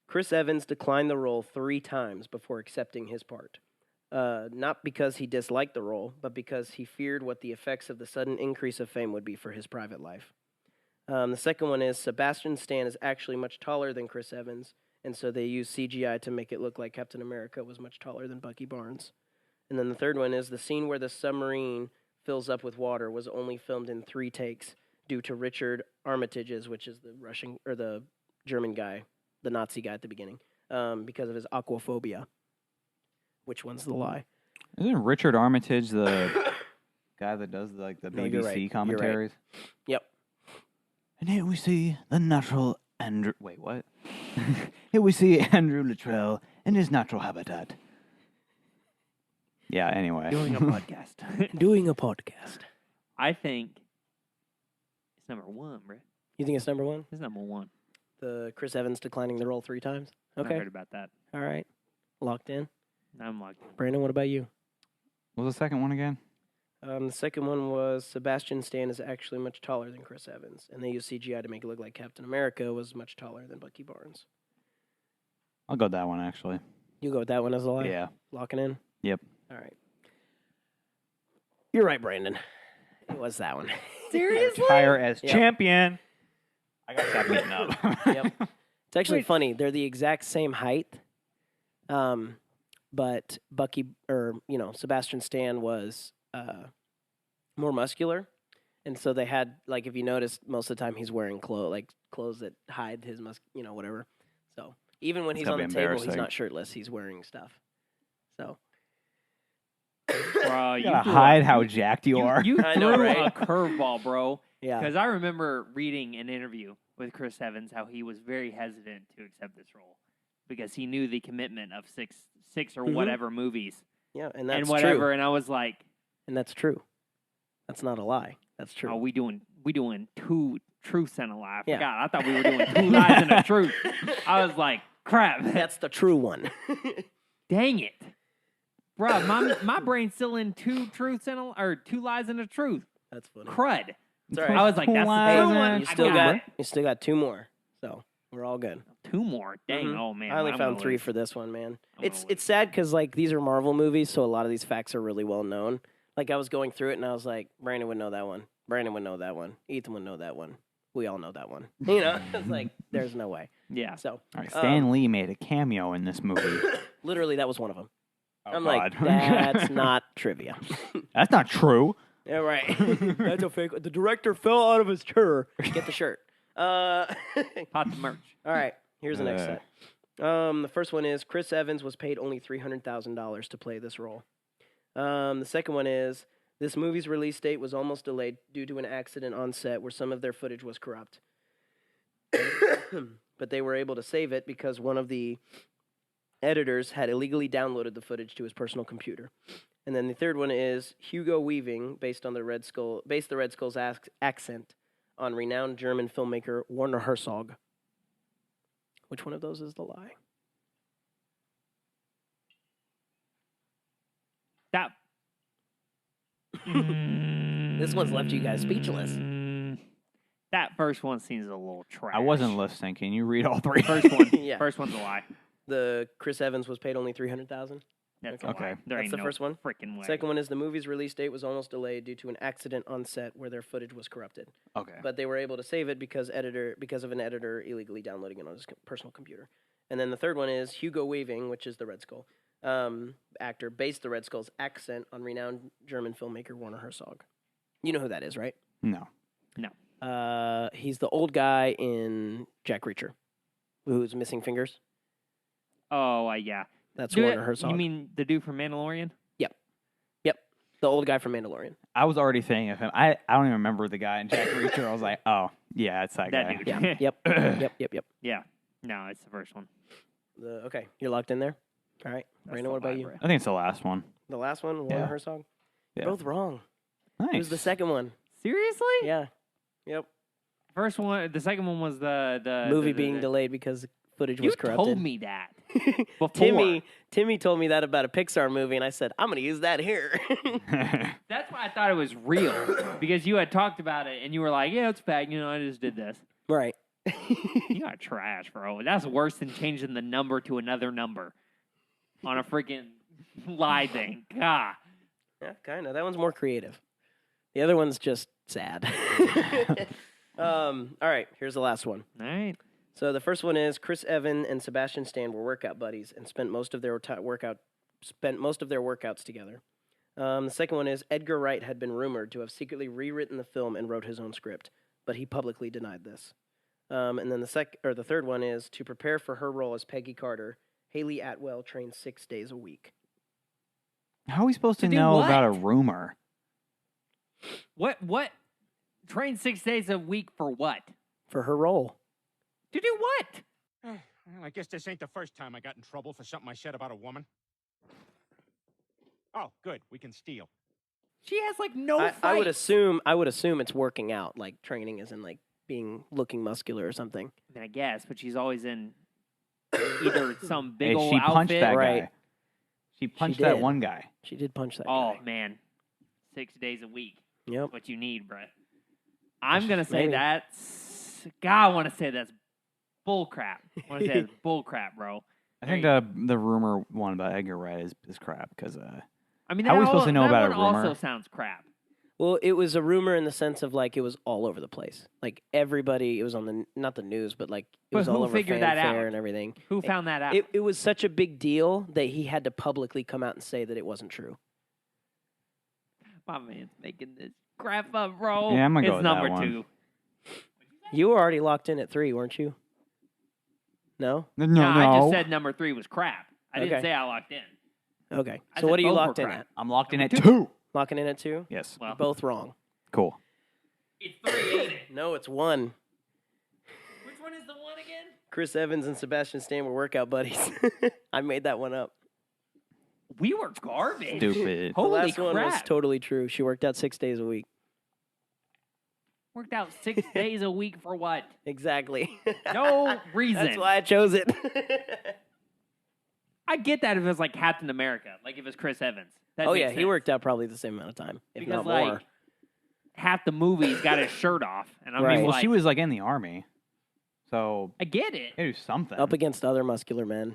Chris Evans declined the role 3 times before accepting his part. Not because he disliked the role, but because he feared what the effects of the sudden increase of fame would be for his private life. The second one is Sebastian Stan is actually much taller than Chris Evans, and so they used CGI to make it look like Captain America was much taller than Bucky Barnes. And then the third one is the scene where the submarine fills up with water was only filmed in 3 takes due to Richard Armitage's, which is the Russian or the German guy, the Nazi guy at the beginning, because of his aquaphobia. Which one's the lie? Isn't Richard Armitage the guy that does like the BBC commentaries? Right. Yep. And here we see the natural Andrew. Wait, what? Here we see Andrew Luttrell in his natural habitat. Yeah. Anyway, Doing a podcast. Doing a podcast. I think it's number 1, bro. You think it's number 1? It's number 1. The Chris Evans declining the role 3 times? Okay. I heard about that. All right. Locked in. I'm locked in. Brandon, what about you? what was the second one again? The second one was Sebastian Stan is actually much taller than Chris Evans, and they used CGI to make it look like Captain America was much taller than Bucky Barnes. I'll go with that one actually. You go with that one as a lie? Yeah. Locking in? Yep. All right. You're right, Brandon. It was that one. Seriously? Retire as Yep. champion. I gotta stop beating up. Yep. It's actually funny. They're the exact same height, but Sebastian Stan was more muscular, and so they had if you notice, most of the time he's wearing clothes that hide his whatever. So even when he's on the table, he's not shirtless. He's wearing stuff. So. Bro, you gotta hide how jacked you are. You I threw know, right? a curveball, bro. Yeah. Because I remember reading an interview with Chris Evans how he was very hesitant to accept this role because he knew the commitment of six or whatever movies. Yeah, and that's whatever. true. And I was like, and that's true. That's not a lie. That's true. "Oh, we doing 2 truths and a lie." I Yeah. forgot. I thought we were doing 2 lies and a truth. I was like, "Crap, That's the true one. dang it, bro." My brain's still in 2 truths and 2 lies and a truth. That's funny. Crud. It's all right. I was like, "That's the Hey, true one." You still got 2 more, so we're all good. 2 more. Dang. Mhm. Oh man. I only I'm found gonna 3 lose. for this one, man. I'm It's gonna lose. sad because these are Marvel movies, so a lot of these facts are really well known. I was going through it and I was like, Brandon would know that one. Brandon would know that one. Ethan would know that one. We all know that one. It's like there's no way. Yeah. So All right, Stan Lee made a cameo in this movie. literally, that was one of them. Oh, I'm God. like, that's not trivia. That's not true. Yeah, right. That's a fake. The director fell out of his chair. Get the shirt. Hot the merch. All right. Here's the next set. The first one is Chris Evans was paid only $300,000 to play this role. The second one is this movie's release date was almost delayed due to an accident on set where some of their footage was corrupt. But they were able to save it because one of the editors had illegally downloaded the footage to his personal computer. And then the third one is Hugo Weaving, based the Red Skull's accent on renowned German filmmaker Werner Herzog. Which one of those is the lie? That. This one's left you guys speechless. That first one seems a little trash. I wasn't lip syncing. Can you read all 3? First one. Yeah. First one's a lie. The Chris Evans was paid only $300,000. That's Okay. a lie. There That's ain't the no first one. freaking way. Second one is the movie's release date was almost delayed due to an accident on set where their footage was corrupted. Okay. But they were able to save it because of an editor illegally downloading it on his personal computer. And then the third one is Hugo Weaving, which is the Red Skull actor, based the Red Skull's accent on renowned German filmmaker Werner Herzog. You know who that is, right? No. He's the old guy in Jack Reacher, who's missing fingers. Oh, yeah. That's Werner Herzog. You mean the dude from Mandalorian? Yep. The old guy from Mandalorian. I was already thinking of him. I don't even remember the guy in Jack Reacher. I was like, oh, yeah, it's that guy. Dude. Yeah. Yep. Yeah. No, it's the first one. Okay, you're locked in there? All right. That's Brandon, the what about lie, you? bro. I think it's the last one. The last one, Werner Yeah. Herzog? Yeah. Both wrong. Nice. It was the second one. Seriously? Yeah. Yep. First one. The second one was the Movie being delayed because footage You was corrupted. told me that. Before. Timmy told me that about a Pixar movie, and I said, I'm going to use that here. That's why I thought it was real, because you had talked about it, and you were like, yeah, it's fake, I just did this. Right. You got trash, bro. That's worse than changing the number to another number on a freaking lie thing. God. Yeah, kind of. That one's more creative. The other one's just sad. All right, here's the last one. All right. So the first one is Chris Evans and Sebastian Stan were workout buddies and spent most of their workouts together. The second one is Edgar Wright had been rumored to have secretly rewritten the film and wrote his own script, but he publicly denied this. And then the third one is to prepare for her role as Peggy Carter, Haley Atwell trained 6 days a week. How are we supposed to do know what? about a rumor? What? Train 6 days a week for what? For her role. To do what? Well, I guess this ain't the first time I got in trouble for something I said about a woman. Oh, good. We can steal. She has like no fight. I would assume it's working out, like training isn't like looking muscular or something. I mean, I guess, but she's always in either some big Hey, old she outfit. punched that Right. guy. She punched did. that one guy. She did punch that Oh guy. man, 6 days a week. Yep. What you need, Brett. I'm gonna say Maybe. that's. God, I want to say that's bull crap. I want to say that's bull crap, bro. I think the rumor one about Edgar Wright is crap because I mean, How are we that supposed to know that about a one rumor? Also sounds crap. Well, it was a rumor in the sense of like it was all over the place. Like everybody, it was on not the news, but like it But was who all over figured that fanfare out? and everything. Who found that out? It was such a big deal that he had to publicly come out and say that it wasn't true. My man's making this crap up, bro. Yeah, I'm gonna go it's with that number one. 2. You were already locked in at 3, weren't you? No? No, I just said number 3 was crap. I didn't Okay. say I locked in. Okay. I So said what are you both were locked in crap. at? I'm locked in at Number 2. Locking in at 2? Yes. Well, Both wrong. Cool. it's 3, ain't it? No, it's 1. Which one is the one again? Chris Evans and Sebastian Stan were workout buddies. I made that one up. We were garbage. Stupid. Holy the last crap. one was totally true. She worked out 6 days a week. Worked out 6 days a week for what? Exactly. No reason. That's why I chose it. I get that if it was like Captain America, like if it was Chris Evans. That Oh makes yeah, he sense. worked out probably the same amount of time, if Because not more. like half the movie he's got his shirt off, and I'm Right. just Well, like, she was like in the army, so I get it. do something. Up against other muscular men.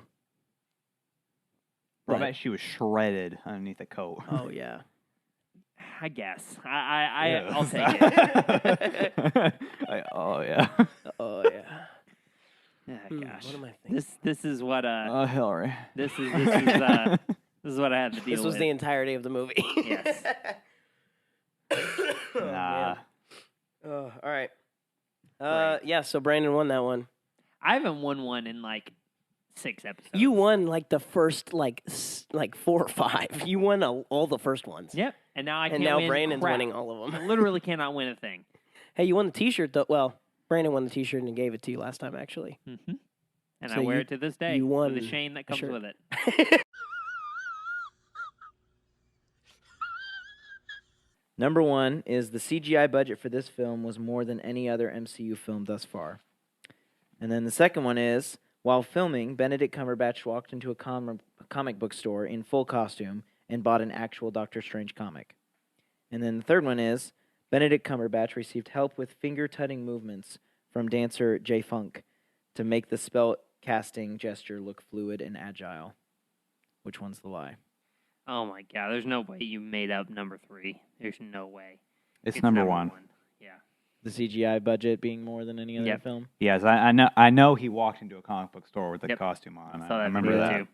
I Right. bet she was shredded underneath the coat. Oh yeah. I guess. I'll take it. Oh yeah. Oh yeah. Oh, gosh. What am I thinking? This is what Oh Hillary. this is what I had to deal This was with. the entirety of the movie. Yes. Oh, Nah. man. Oh, all right. Right. Yeah. So Brandon won that one. I haven't won one in like 6 episodes. You won like the first like 4 or 5. You won all the first ones. Yep. And now I can't And now win Brandon's crap. winning all of I them. literally cannot win a thing. Hey, you won the T-shirt though. Well, Brandon won the T-shirt and gave it to you last time, actually. Mm-hmm. And So I wear you- it to this day you won with the shame that comes shirt. with it. Number 1 is the CGI budget for this film was more than any other MCU film thus far. And then the second one is, while filming, Benedict Cumberbatch walked into a comic book store in full costume and bought an actual Doctor Strange comic. And then the third one is, Benedict Cumberbatch received help with finger-tutting movements from dancer J Funk to make the spell casting gesture look fluid and agile. Which one's the lie? Oh my god, there's no way you made up number 3. There's no way. It's number 1. Yeah. The CGI budget being more than any other Yep. film? Yes, I know he walked into a comic book store with a Yep. costume on. I saw that remember video that. too.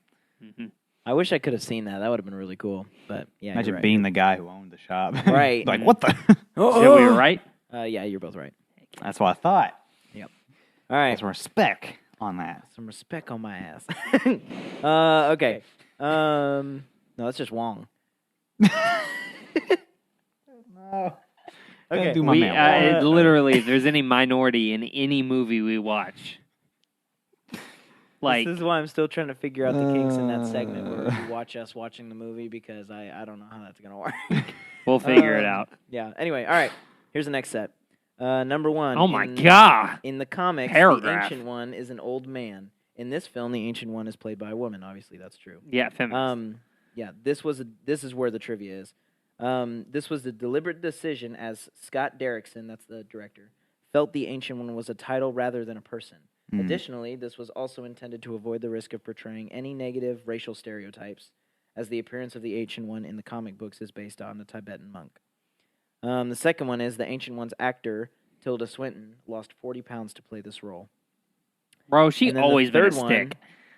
Mm-hmm. I wish I could have seen that. That would have been really cool. But yeah, Imagine you're right. being the guy who owned the shop. Right. Like, what the? So we were right? Yeah, you're both right. That's what I thought. All right. Some respect on that. Some respect on my ass. Okay. No, that's just Wong. No. Okay. Do my We, man. literally, if there's any minority in any movie we watch, like, This is why I'm still trying to figure out the kinks in that segment where you watch us watching the movie because I don't know how that's going to work. we'll figure it out. Yeah. Anyway, all right. Here's the next set. Number 1. Oh my god! In the comics, Paragraph. the ancient one is an old man. in this film, the Ancient One is played by a woman. Obviously, that's true. Yeah, feminist. This is where the trivia is. This was a deliberate decision, as Scott Derrickson, that's the director, felt the Ancient One was a title rather than a person. Additionally, this was also intended to avoid the risk of portraying any negative racial stereotypes, as the appearance of the Ancient One in the comic books is based on the Tibetan monk. The second one is the Ancient One's actor, Tilda Swinton, lost 40 pounds to play this role. Bro, she And then always the been a third one- stick.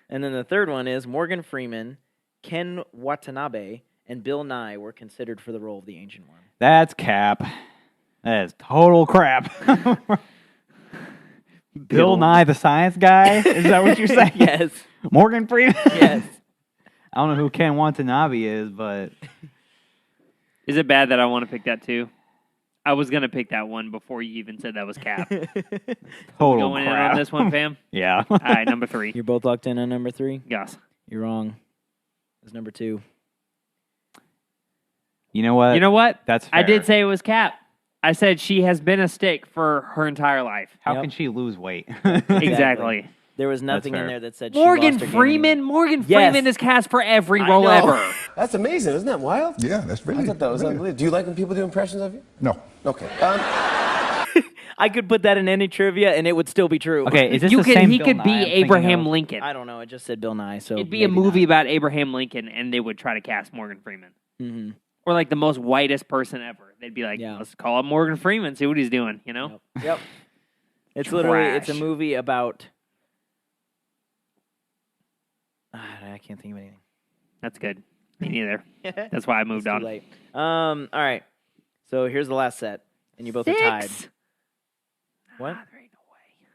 And then the third one is Morgan Freeman, Ken Watanabe, and Bill Nye were considered for the role of the Ancient One. That's cap. That is total crap. Bill Nye, the science guy? Is that what you're saying? Yes. Morgan Freeman? Yes. I don't know who Ken Watanabe is, but... Is it bad that I want to pick that too? I was going to pick that one before you even said that was Cap. Total Going crap. in on this one, fam? Yeah. All right, number 3. You're both locked in on number 3? Yes. You're wrong. It's number 2. You know what? You know what? That's I did fair. say it was Cap. I said she has been a stick for her entire life. How Yep. can she lose weight? Exactly. There was nothing in fair. there that said she Morgan lost her game Freeman? anyway. Morgan Yes. Freeman is cast for every I role know. ever. That's amazing. Isn't that wild? Yeah, that's brilliant. I thought that was Brilliant. unbelievable. Do you like when people do impressions of you? No. Okay. I could put that in any trivia and it would still be true. Okay, is this You the could, same he Bill could Nye be I'm thinking Abraham of? Lincoln. I don't know. It just said Bill Nye, so It'd be a maybe movie not. about Abraham Lincoln, and they would try to cast Morgan Freeman. Mm-hmm. Or like the most whitest person ever. They'd be like, Yeah. let's call up Morgan Freeman, see what he's doing, you know? Yep. It's literally, it's a Trash. movie about... I can't think of anything. That's good. Me neither. That's why I moved It's too on. late. All right. So here's the last set, and you both are tied. 6? What? There ain't no way.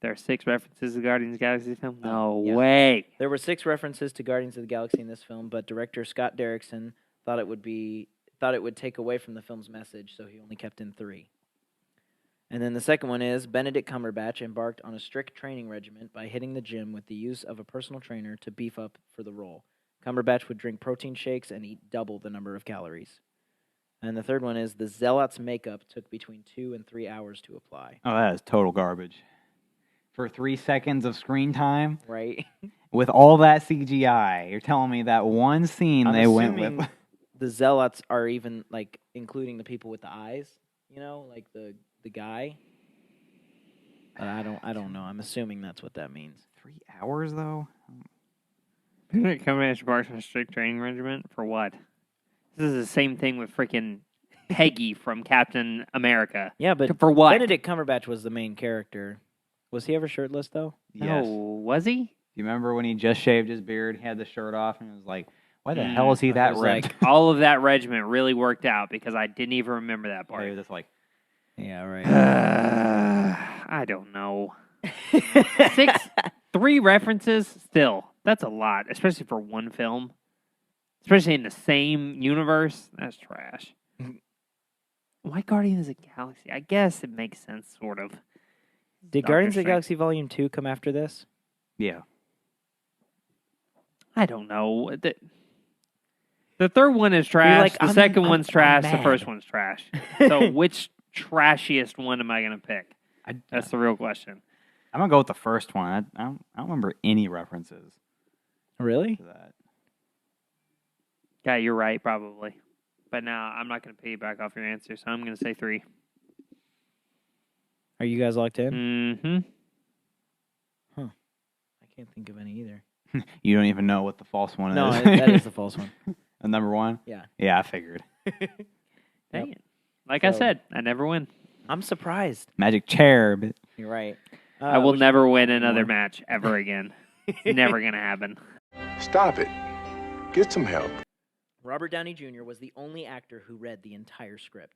There are 6 references to Guardians of the Galaxy film? No yeah. way. There were 6 references to Guardians of the Galaxy in this film, but director Scott Derrickson thought it would take away from the film's message, so he only kept in 3. And then the second one is Benedict Cumberbatch embarked on a strict training regimen by hitting the gym with the use of a personal trainer to beef up for the role. Cumberbatch would drink protein shakes and eat double the number of calories. And the third one is the Zealot's makeup took between 2 and 3 hours to apply. Oh, that is total garbage. For 3 seconds of screen time, Right? with all that CGI, you're telling me that one scene I'm they went assuming with... the Zealots are even, like, including the people with the eyes, you know, like the guy. But I don't know. I'm assuming that's what that means. 3 hours, though? Benedict Cumberbatch embarked on a strict training regimen? For what? This is the same thing with freaking Peggy from Captain America. Yeah, but For what? Benedict Cumberbatch was the main character. Was he ever shirtless, though? Yes. No, was he? You remember when he just shaved his beard, he had the shirt off, and it was like, why the hell is he that was ripped? like- All of that regiment really worked out because I didn't even remember that He part. was just like, Yeah, right. I don't know. 3 references, still. That's a lot, especially for one film. Especially in the same universe. That's trash. Why Guardians of the Galaxy? I guess it makes sense, sort of. Did Doctor Guardians of the Strange. Galaxy Volume 2 come after this? yeah. I don't know. The third one is trash. like, the I'm- second I'm- one's I'm trash. The mad. first one's trash. So which trashiest one am I going to pick? That's the real question. I'm going to go with the first one. I don't remember any references Really? to that. Yeah, you're right, probably. But now I'm not going to piggyback off your answer, so I'm going to say 3. Are you guys locked in? Mm-hmm. I can't think of any either. You don't even know what the false one No, is. that is the false one. The number 1? Yeah. Yeah, I figured. Dang it. Like I So- said, I never win. I'm surprised. Magic chair, but You're right. I will which- never win another one? match ever again. It's never going to happen. Stop it. Get some help. Robert Downey Jr. was the only actor who read the entire script.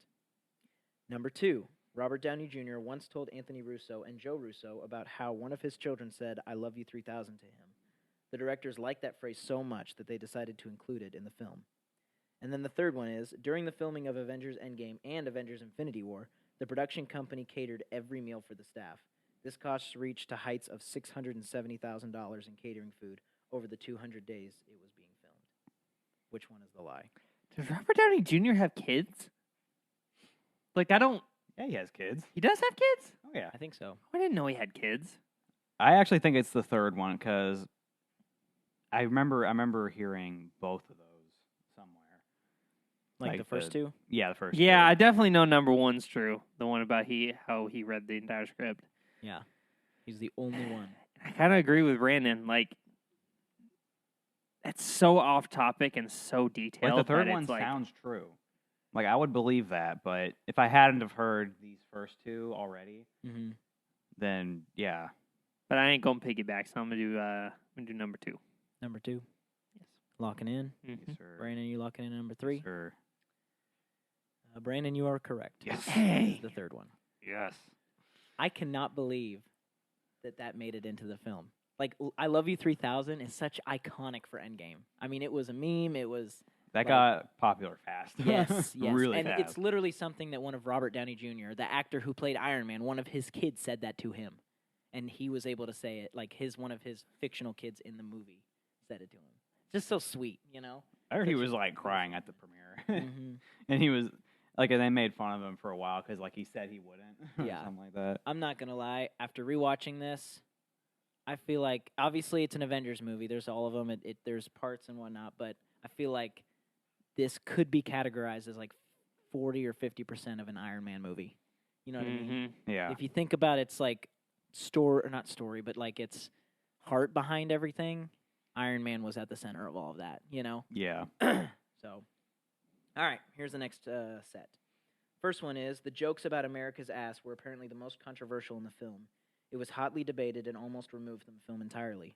Number 2, Robert Downey Jr. once told Anthony Russo and Joe Russo about how one of his children said, "I love you 3000" to him. The directors liked that phrase so much that they decided to include it in the film. And then the third one is, during the filming of Avengers Endgame and Avengers Infinity War, the production company catered every meal for the staff. This cost reached to heights of $670,000 in catering food over the 200 days it was being filmed. Which one is the lie? Does Robert Downey Jr. have kids? Like, I don't... yeah, he has kids. He does have kids? Oh, yeah. I think so. I didn't know he had kids. I actually think it's the third one because I remember hearing both of those somewhere. Like the first two? Yeah, the first Yeah, two. I definitely know number one's true. The one about how he read the entire script. Yeah. He's the only one. I kind of agree with Brandon. Like, it's so off topic and so detailed. Like the third that one it's like, sounds true. Like I would believe that, but if I hadn't have heard these first two already, Mm-hmm. then yeah. But I ain't gonna piggyback, so I'm gonna do number 2. Number 2. Yes. Locking in. Mhm. Yes, sir. Brandon, you locking in number 3? Sir. Brandon, you are correct. Yes. This is the third one. Yes. I cannot believe that made it into the film. Like, I Love You 3000 is such iconic for Endgame. I mean, it was a meme. It was... That like, got popular fast. Yes, yes. Really and fast. it's literally something that one of Robert Downey Jr., the actor who played Iron Man, one of his kids said that to him. And he was able to say it, like one of his fictional kids in the movie said it to him. Just so sweet, you know? I heard he was like crying at the premiere. Mm-hmm. And he was like, and they made fun of him for a while because like he said he wouldn't. Yeah. Something like that. I'm not going to lie. After rewatching this, I feel like, obviously it's an Avengers movie. There's all of them. There's parts and whatnot. But I feel like this could be categorized as like 40 or 50% of an Iron Man movie. You know what I mean? Yeah. If you think about it's like not story, but like its heart behind everything, Iron Man was at the center of all of that, you know? Yeah. So, all right, here's the next set. First one is, the jokes about America's ass were apparently the most controversial in the film. It was hotly debated and almost removed from the film entirely.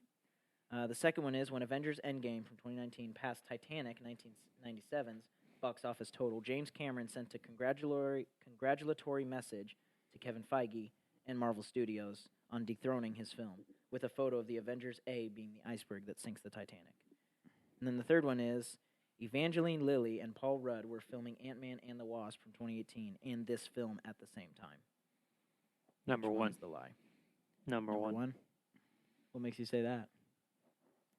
The second one is, when Avengers Endgame from 2019 passed Titanic 1997's box office total, James Cameron sent a congratulatory message to Kevin Feige and Marvel Studios on dethroning his film, with a photo of the Avengers A being the iceberg that sinks the Titanic. And then the third one is, Evangeline Lilly and Paul Rudd were filming Ant-Man and the Wasp from 2018 and this film at the same time. Number Which 1. one's the lie? Number one. What makes you say that?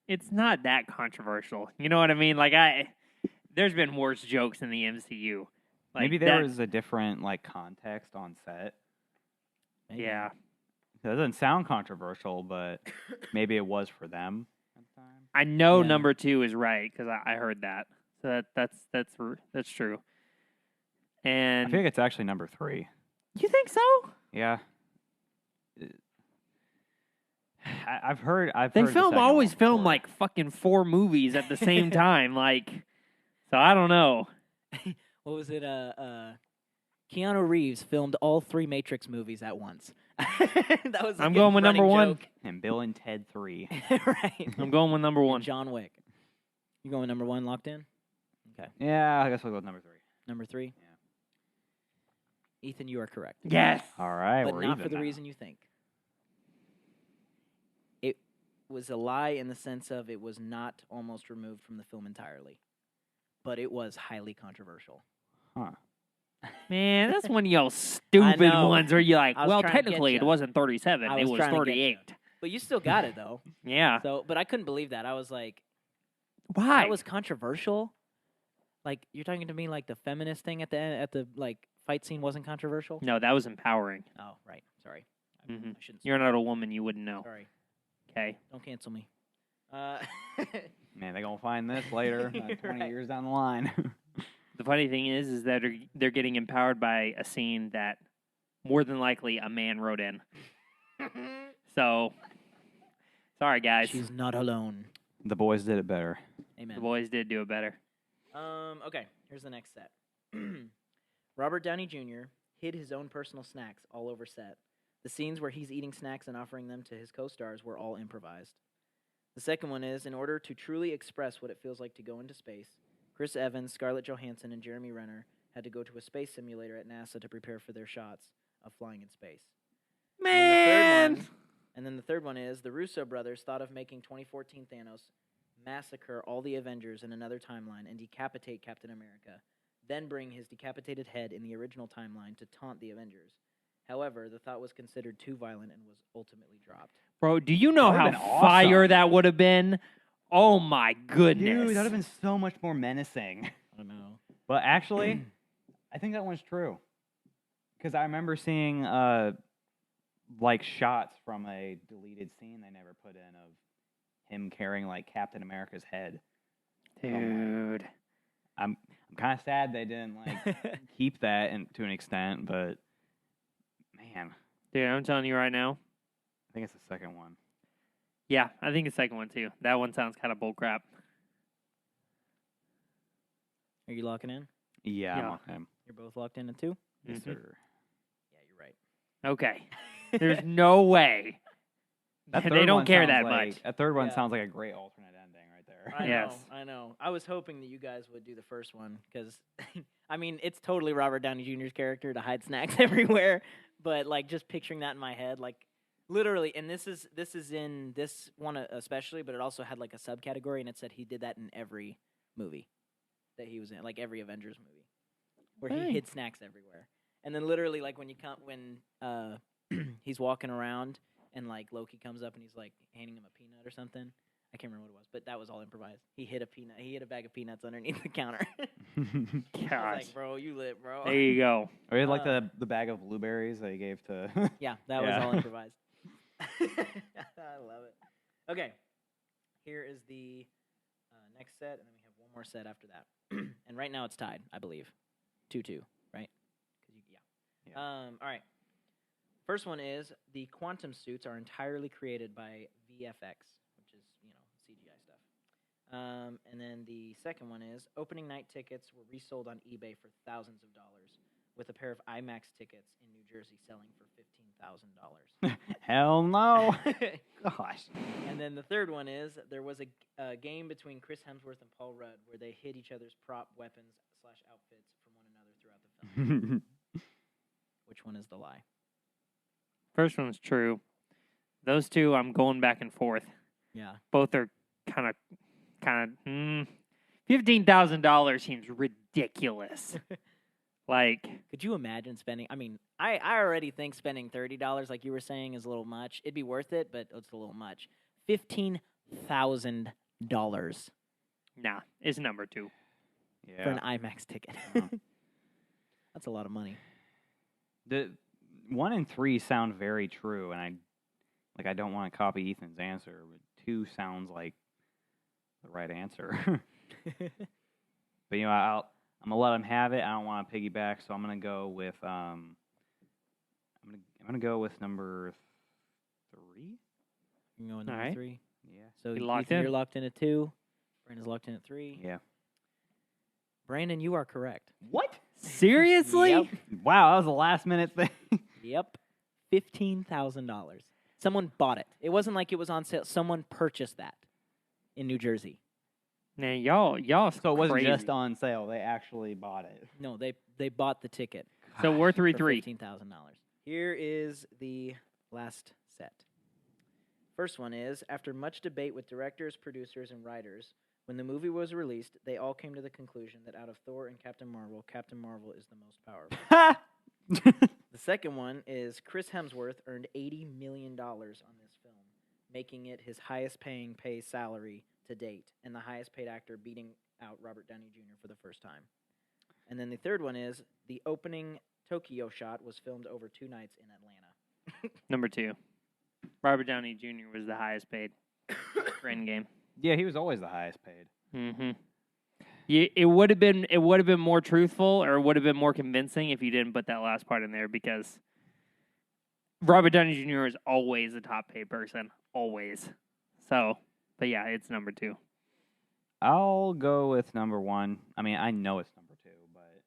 It's not that controversial. You know what I mean? Like there's been worse jokes in the MCU. Like Maybe there was a different like context on set. Maybe. Yeah. It doesn't sound controversial, but maybe it was for them at the time. I know Yeah. number 2 is right because I heard that. So that's true. And I think it's actually number 3. you think so? Yeah. I've heard. They heard the film second always one film before. like fucking 4 movies at the same time. Like, so I don't know. What was it? Keanu Reeves filmed all 3 Matrix movies at once. That was. I'm going with number 1. And Bill and Ted 3. Right. I'm going with number 1. John Wick. You going with number 1 locked in? Okay. Yeah, I guess we'll go with number 3. Number 3. Yeah. Ethan, you are correct. Yes. All right, But we're not even for the now. reason you think. It was a lie in the sense of it was not almost removed from the film entirely, but it was highly controversial. Huh. Man, that's one of y'all stupid know. ones where you're like, I was well, trying to get technically it ya. wasn't 37, I it was was trying to get ya. 38. But you still got it though. Yeah. So, but I couldn't believe that. I was like, Why? that was controversial. Like you're talking to me like the feminist thing at the end, at the like fight scene wasn't controversial. No, that was empowering. Oh, right. Sorry. Mhm. I shouldn't. You're not a woman, you wouldn't know. Sorry. Okay. Don't cancel me. Man, they're gonna find this later, 20 Right. years down the line. The funny thing is that they're getting empowered by a scene that more than likely a man wrote in. So, sorry guys. She's not alone. The boys did it better. Amen. The boys did do it better. Okay, here's the next set. Robert Downey Jr. hid his own personal snacks all over set. The scenes where he's eating snacks and offering them to his co-stars were all improvised. The second one is, in order to truly express what it feels like to go into space, Chris Evans, Scarlett Johansson, and Jeremy Renner had to go to a space simulator at NASA to prepare for their shots of flying in space. Man! And then the third one is, the Russo brothers thought of making 2014 Thanos massacre all the Avengers in another timeline and decapitate Captain America, then bring his decapitated head in the original timeline to taunt the Avengers. However, the thought was considered too violent and was ultimately dropped. Bro, do you know That how would've been fire awesome. that would have been? Oh my goodness. Dude, that would have been so much more menacing. I don't know. But actually, I think that one's true. Because I remember seeing, like shots from a deleted scene they never put in of him carrying like Captain America's head. Dude. I'm kind of sad they didn't like keep that to an extent, but man, Dude, I'm telling you right now. I think it's the second one. Yeah, I think it's the second one too. That one sounds kind of bullcrap. Are you locking in? Yeah, Yeah. I'm okay. You're both locked in at 2? Yes, Mhm. sir. Yeah, you're right. Okay. There's no way. That They third don't one care sounds that like, much. That third one Yeah. sounds like a great alternate ending right there. I Yes. know, I know. I was hoping that you guys would do the first one because, I mean, it's totally Robert Downey Jr.'s character to hide snacks everywhere. But like, just picturing that in my head, like, literally. And this is in this one especially, but it also had like a subcategory, and it said he did that in every movie that he was in, like every Avengers movie, where he Dang. hid snacks everywhere. And then literally, like when he's walking around and like Loki comes up and he's like handing him a peanut or something. I can't remember what it was, but that was all improvised. He hid a peanut. He hid a bag of peanuts underneath the counter. I was Gosh. like, bro, you lit, bro. There you go. Or he had like the bag of blueberries that he gave to. Yeah, that was Yeah. all improvised. I love it. Okay, here is the next set, and then we have one more set after that. And right now it's tied, I believe, 2-2, right? 'Cause yeah. All right. First one is the quantum suits are entirely created by VFX, which is CGI stuff. And then the second one is opening night tickets were resold on eBay for thousands of dollars, with a pair of IMAX tickets in New Jersey selling for $15,000. Hell no. Gosh. And then the third one is there was a game between Chris Hemsworth and Paul Rudd where they hid each other's prop weapons / outfits from one another throughout the film. Which one is the lie? First one's true. Those two, I'm going back and forth. Yeah. Both are kind of. $15,000 seems ridiculous. Like, Could you imagine spending? I mean, I already think spending $30, like you were saying, is a little much. It'd be worth it, but it's a little much. $15,000 nah, it's number two. Yeah. for an IMAX ticket. Uh-huh. That's a lot of money. The 1 and 3 sound very true, and I don't want to copy Ethan's answer, but 2 sounds like the right answer. But I'm gonna let him have it. I don't want to piggyback, so I'm gonna go with I'm gonna go with number 3. You can go with All number right. 3. Yeah. So You locked Ethan, in? you're locked in at 2. Brandon's locked in at 3. Yeah. Brandon, you are correct. What? Seriously? Yep. Wow, that was a last minute thing. Yep. $15,000. Someone bought it. It wasn't like it was on sale. Someone purchased that in New Jersey. Man, y'all So it wasn't crazy. just on sale; they actually bought it. No, they bought the ticket. So we're for 3-3. $15,000. Here is the last set. First one is, after much debate with directors, producers, and writers, when the movie was released, they all came to the conclusion that out of Thor and Captain Marvel is the most powerful. The second one is, Chris Hemsworth earned $80 million on this film, making it his highest paying salary to date, and the highest paid actor, beating out Robert Downey Jr. for the first time. And then the third one is, the opening Tokyo shot was filmed over 2 nights in Atlanta. Number 2. Robert Downey Jr. was the highest paid for Endgame. Yeah, he was always the highest paid. Mm-hmm. It would have been more truthful, or it would have been more convincing if you didn't put that last part in there, because Robert Downey Jr. is always the top paid person, always. So, but yeah, it's number 2. I'll go with number 1. I mean, I know it's number 2, but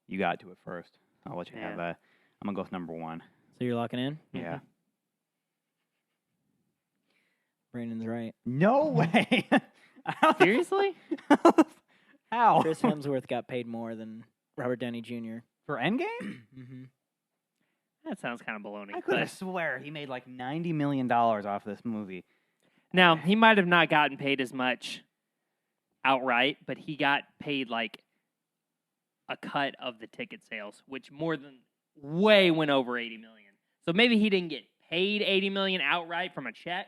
you got to it first. I'll let you have Yeah. that. I'm gonna go with number 1. So you're locking in? Yeah. Brandon's right. No way. Seriously? How? Chris Hemsworth got paid more than Robert Downey Jr. For Endgame? Mm-hmm. That sounds kind of baloney. I could but- have swear he made like $90 million off this movie. Now, he might have not gotten paid as much outright, but he got paid like a cut of the ticket sales, which way went over 80 million. So maybe he didn't get paid 80 million outright from a check,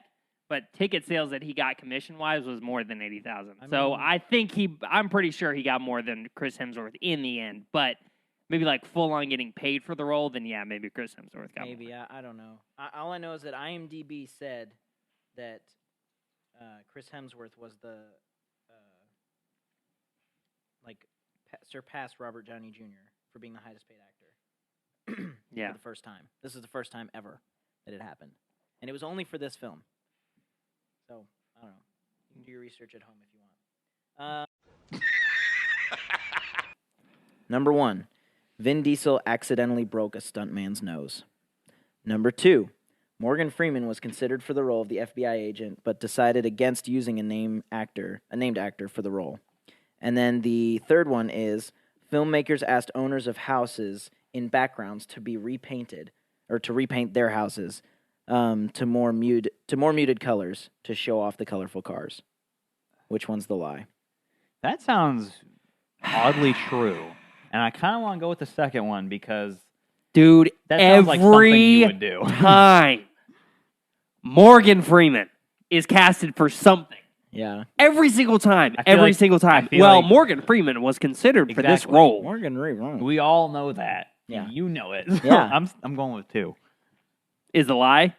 but ticket sales that he got commission wise was more than 80,000. I So mean- I'm pretty sure he got more than Chris Hemsworth in the end, but maybe like full on getting paid for the role, then yeah, maybe Chris Hemsworth got Maybe, more. I don't know. All I know is that IMDb said that Chris Hemsworth was the surpassed Robert Downey Jr. for being the highest paid actor. Yeah. For the first time. This is the first time ever that it happened, and it was only for this film. So I don't know. You can do your research at home if you want. Number 1, Vin Diesel accidentally broke a stuntman's nose. Number 2, Morgan Freeman was considered for the role of the FBI agent, but decided against using a named actor for the role. And then the third one is filmmakers asked owners of houses in backgrounds to be repainted, or to repaint their houses to more muted colors to show off the colorful cars. Which one's the lie? That sounds oddly true. And I kind of want to go with the second one because Dude, that sounds like something you would do. time Morgan Freeman is casted for something. Yeah. Every single time. I feel like- Morgan Freeman was considered for this Exactly. role. Morgan Freeman. We all know that. Yeah. You know it. Yeah. I'm going with 2. Is the lie?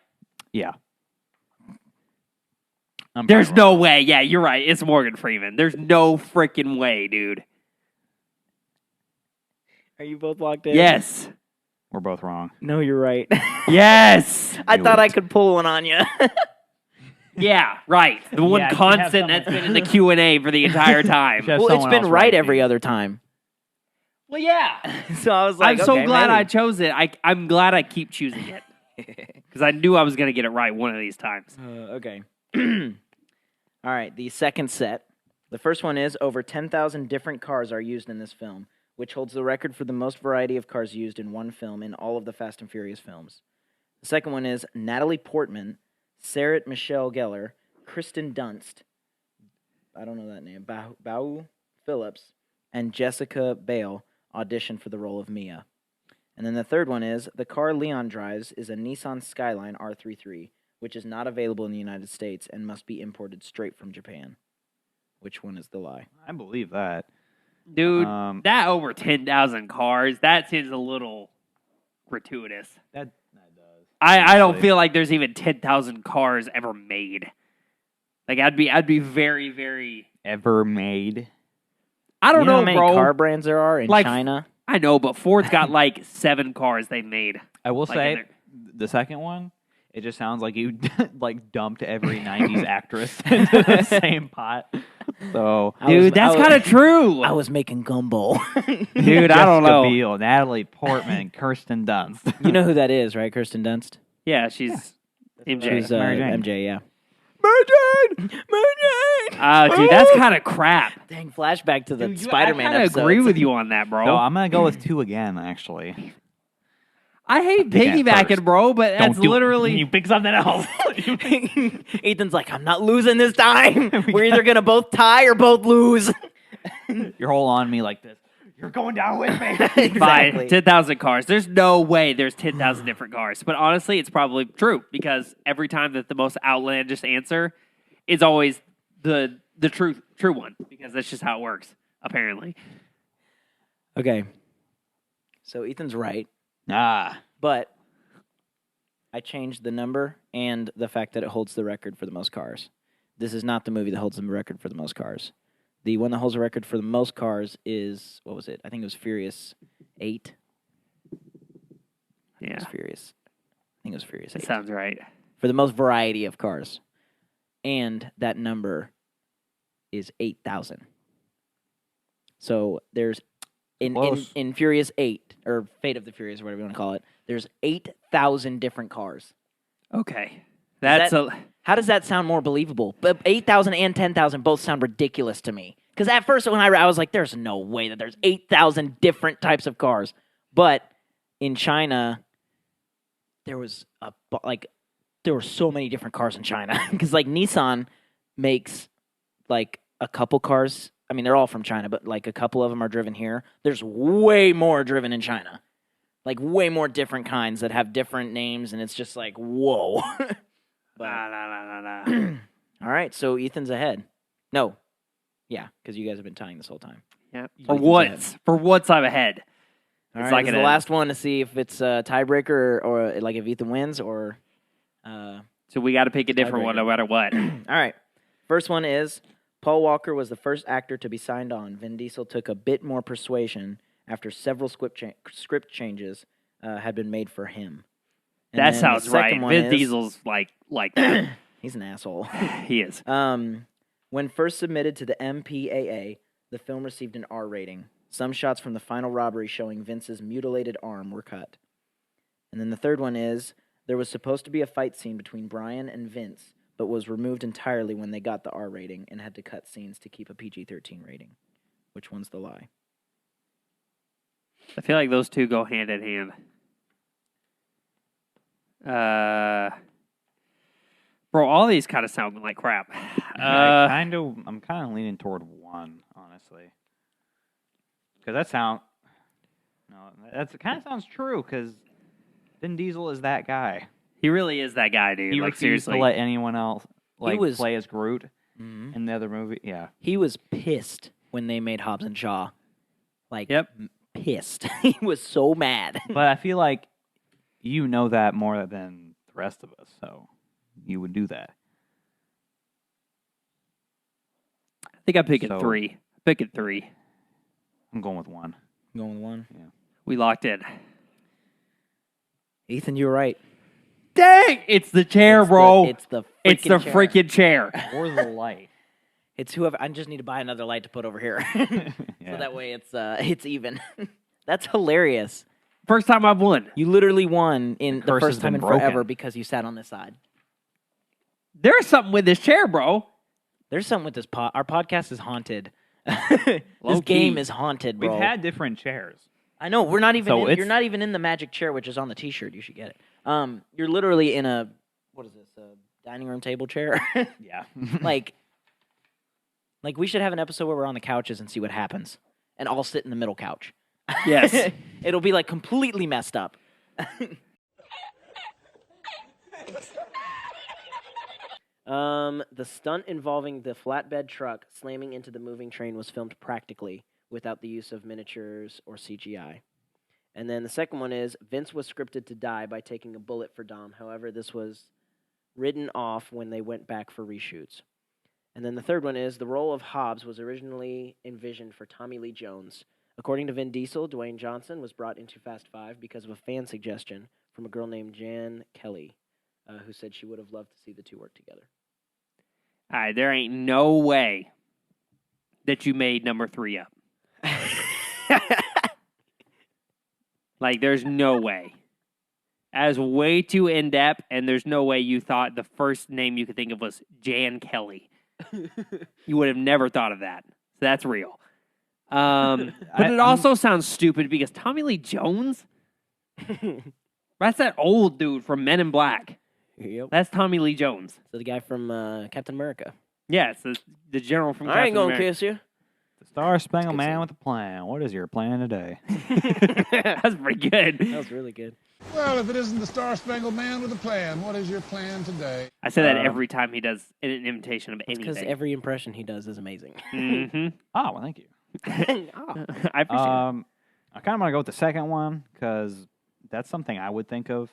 Yeah. There's no way. Yeah, you're right. It's Morgan Freeman. There's no freaking way, dude. Are you both locked in? Yes. We're both wrong. No, you're right. Yes. I thought I could pull one on you. Yeah, right. The one Yeah, you have constant that's someone- been in the Q&A for the entire time. Should have Well, it's someone been else right write every these. other time. Well, yeah. So I was like, I'm so okay, glad I maybe. chose it. I'm glad I keep choosing it. Because I knew I was going to get it right one of these times. Okay. All right, the second set. The first one is over 10,000 different cars are used in this film, which holds the record for the most variety of cars used in one film in all of the Fast and Furious films. The second one is Natalie Portman, Sarah Michelle Gellar, Kristen Dunst, I don't know that name, Bau Phillips, and Jessica Biel auditioned for the role of Mia. And then the third one is the car Leon drives is a Nissan Skyline R33, which is not available in the United States and must be imported straight from Japan. Which one is the lie? I believe that. Dude, That over 10,000 cars, that seems a little gratuitous. does. I don't Honestly. feel like there's even 10,000 cars ever made. Like, I'd be very, very... Ever made? I don't You know know, how many bro. car brands there are in Like, China? I know, but Ford's got like 7 cars they made. I will Like, say the second one, it just sounds like you like dumped every 90s actress into the same pot. So, Dude, that's kind of true. I was making gumbo. Dude, I don't know. Jessica Biel, Natalie Portman, Kirsten Dunst. You know who that is, right? Kirsten Dunst? Yeah, she's MJ. She's Mary Jane. MJ, yeah. Dude, that's kind of crap. Dang, flashback to the Dude, Spider-Man I kind of episode. agree with you on that, bro. So I'm going to go with 2 again, actually. I hate Taking it piggybacking, first. bro, but that's Don't do it. literally... You pick something else. Ethan's like, I'm not losing this time. We're either going to both tie or both lose. You're holding on to me like this. You're going down with me. Exactly. Fine, 10,000 cars. There's no way there's 10,000 different cars. But honestly, it's probably true because every time that the most outlandish answer is always the true one because that's just how it works, apparently. Okay. So Ethan's right, Ah. but I changed the number and the fact that it holds the record for the most cars. This is not the movie that holds the record for the most cars. The one that holds the record for the most cars is, what was it? I think it was Furious 8. Yeah, I think it was Furious 8. that sounds right. For the most variety of cars. And that number is 8,000. So there's Close. in Furious 8 or Fate of the Furious, whatever you want to call it, there's 8,000 different cars. Okay. That's How does that sound more believable? But 8,000 and 10,000 both sound ridiculous to me. Because at first when I read, I was like, there's no way that there's 8,000 different types of cars. But in China, there was there were so many different cars in China. Because like Nissan makes like a couple cars. I mean, they're all from China, but like a couple of them are driven here. There's way more driven in China. Like way more different kinds that have different names, and it's just like, whoa. But, all right, so Ethan's ahead. No. Yeah, because you guys have been tying this whole time. Yeah. For For once I'm ahead. All It's right, like this is an the last one to see if it's a tiebreaker or like if Ethan wins or. So we got to pick a different one no matter what. All right. First one is Paul Walker was the first actor to be signed on. Vin Diesel took a bit more persuasion after several script changes had been made for him. And That then sounds the right. second one Vin is- Diesel's like that. He's an asshole. He is. When first submitted to the MPAA, the film received an R rating. Some shots from the final robbery showing Vince's mutilated arm were cut. And then the third one is there was supposed to be a fight scene between Brian and Vince, but was removed entirely when they got the R rating and had to cut scenes to keep a PG-13 rating. Which one's the lie? I feel like those two go hand in hand. Bro, all these kind of sound like crap. I'm kind of leaning toward one, honestly, because that kind of sounds true. Because Vin Diesel is that guy. He really is that guy, dude. He Like refused seriously. to let anyone else play as Groot Mm-hmm. in the other movie. Yeah, He was pissed when they made Hobbs and Shaw. Like, Yep. pissed. He was so mad. but I feel like you know that more than the rest of us, so you would do that. I think I'm picking So- 3. Picking 3. I'm going with one. Going with one. We locked in. Ethan, you were right. Dang! It's the chair, bro. It's the It's the chair. freaking chair. Or the light. It's whoever. I just need to buy another light to put over here, Yeah. so that way it's even. That's hilarious. First time I've won. You literally won in the curse first has time been in forever broken. because you sat on this side. There's something with this chair, bro. There's something with this Our podcast is haunted. This Low-key. game is haunted, bro. We've had different chairs. I know we're not even. So You're not even in the magic chair, which is on the T-shirt. You should get it. You're literally in a what is this? A dining room table chair? Yeah. like we should have an episode where we're on the couches and see what happens, and all sit in the middle couch. Yes. It'll be like completely messed up. The stunt involving the flatbed truck slamming into the moving train was filmed practically without the use of miniatures or CGI. And then the second one is Vince was scripted to die by taking a bullet for Dom. However, this was written off when they went back for reshoots. And then the third one is the role of Hobbs was originally envisioned for Tommy Lee Jones. According to Vin Diesel, Dwayne Johnson was brought into Fast 5 because of a fan suggestion from a girl named Jan Kelly, who said she would have loved to see the two work together. All right, there ain't no way that you made number 3 up. Like, there's no way. That is way too in-depth, and there's no way you thought the first name you could think of was Jan Kelly. You would have never thought of that. So that's real. But it also sounds stupid because Tommy Lee Jones? That's that old dude from Men in Black. Yep. That's Tommy Lee Jones. So the guy from Captain America. Yeah, it's the general from I Captain ain't gonna America. kiss you. The Star Spangled good Man scene. with a plan. What is your plan today? That's pretty good. That was really good. Well, if it isn't the Star Spangled Man with a plan, what is your plan today? I say that every time he does an imitation of anything. Because every impression he does is amazing. Mm-hmm. Oh, well, thank you. Oh. I appreciate it. I kind of want to go with the second one because that's something I would think of.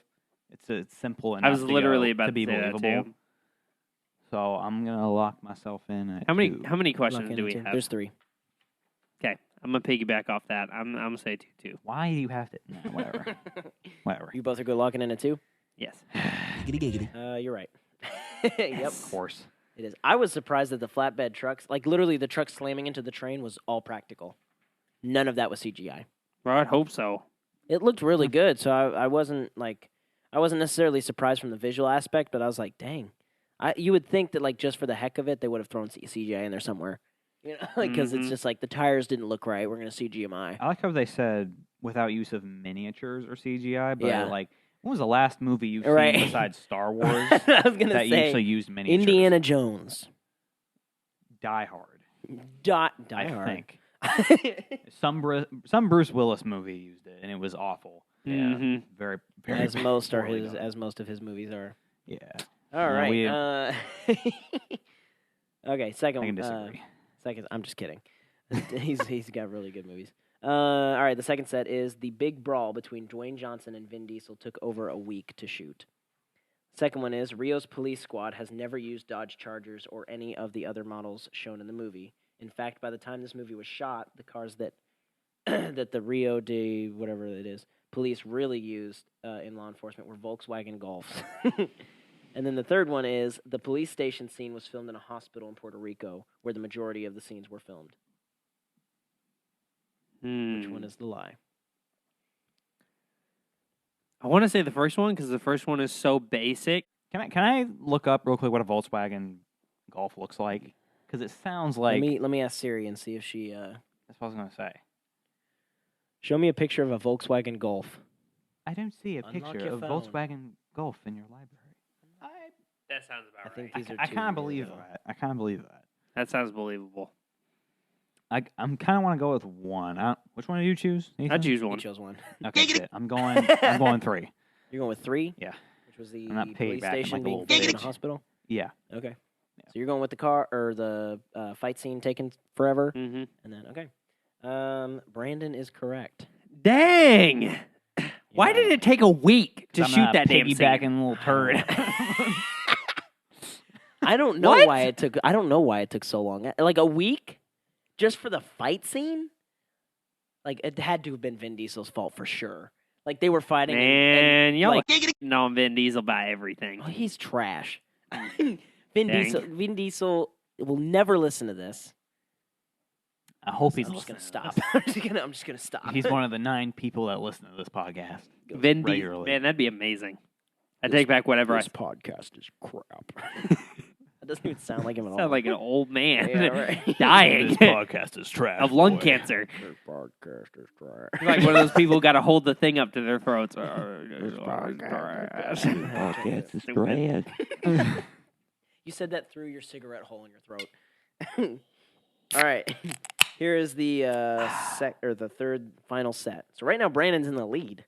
It's simple enough. I was literally to about to be say that believable. too. So I'm gonna lock myself in at How many 2. questions Lock do we into- have? There's 3. Okay, I'm gonna piggyback off that. I'm gonna say 2 too. Why do you have to? No, whatever. Whatever. You both are good locking in at 2? Yes. You're right. Yep, Of course. it is. I was surprised that the flatbed trucks, like literally the truck slamming into the train, was all practical. None of that was CGI. Well, I'd hope so. It looked really good, so I wasn't necessarily surprised from the visual aspect, but I was like, dang. You would think that like just for the heck of it, they would have thrown CGI in there somewhere, you know, because it's Mhm. just like the tires didn't look right. We're gonna CGI. I like how they said without use of miniatures or CGI, but Yeah. like, when was the last movie you've Right. seen besides Star Wars I was gonna that say usually used miniatures? Indiana Jones. Die Hard. Die I Hard. think some Bruce Willis movie used it, and it was awful. Yeah, Mhm. very, very. as most are poorly his, done. as most of his movies are. Yeah, All No, right. we- Okay, second I can one. disagree. Second, I'm just kidding. He's got really good movies. All right, the second set is the big brawl between Dwayne Johnson and Vin Diesel took over a week to shoot. Second one is Rio's police squad has never used Dodge Chargers or any of the other models shown in the movie. In fact, by the time this movie was shot, the cars that that the Rio de whatever it is police really used in law enforcement were Volkswagen Golfs. And then the third one is the police station scene was filmed in a hospital in Puerto Rico, where the majority of the scenes were filmed. Which one is the lie? I want to say the first one because the first one is so basic. Can I look up real quick what a Volkswagen Golf looks like? Because it sounds like... Let me ask Siri and see if she... That's what I was going to say. Show me a picture of a Volkswagen Golf. I don't see a Unlock picture your of phone. Volkswagen Golf in your library. That sounds about I think right. these are I two kind of here, believe though. that. I kind of believe that. That sounds believable. I'm kind of want to go with one. Which one did you choose? I Ethan? choose You one. chose one. Okay, shit. I'm going 3. You're going with 3? Yeah. Which was the I'm not police piggybacking station like a being little filmed in a bitch. hospital? Yeah. Okay. Yeah. So you're going with the car or the fight scene taking forever? Mm-hmm. And then, okay. Brandon is correct. Dang! Why did it take a week to I'm shoot a that damn piggybacking scene? little turd. I don't know What? why it took. I don't know why it took so long. Like a week, just for the fight scene. Like it had to have been Vin Diesel's fault for sure. Like they were fighting. Man, y'all like, no Vin Diesel by everything. oh, he's trash. Dang. Vin Diesel will never listen to this. I hope he's I'm just listening gonna to stop. this. I'm just gonna stop. He's one of the 9 people that listen to this podcast. Vin Diesel, regularly. man, that'd be amazing. I take back whatever I This podcast is crap. That doesn't even sound like him at all. sound like an old man Yeah, right. dying This podcast is trash. of lung boy. cancer. This podcast is trash. Like one of those people who got to hold the thing up to their throats. Podcast is Stupid. trash. You said that through your cigarette hole in your throat. All right. Here is the the third final set. So right now Brandon's in the lead.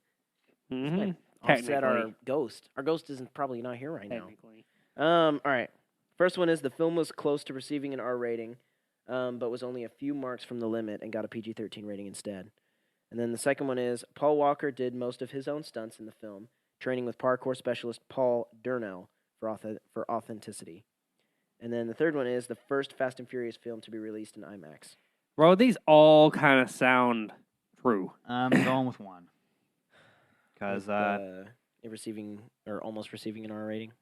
Mm-hmm. Offset our Technically. ghost. Our ghost isn't probably not here right now. Technically. All right. First one is the film was close to receiving an R rating, but was only a few marks from the limit and got a PG-13 rating instead. And then the second one is Paul Walker did most of his own stunts in the film, training with parkour specialist Paul Durnell for authenticity. And then the third one is the first Fast and Furious film to be released in IMAX. Bro, these all kind of sound true. I'm going with 1. Because, Receiving or almost receiving an R rating.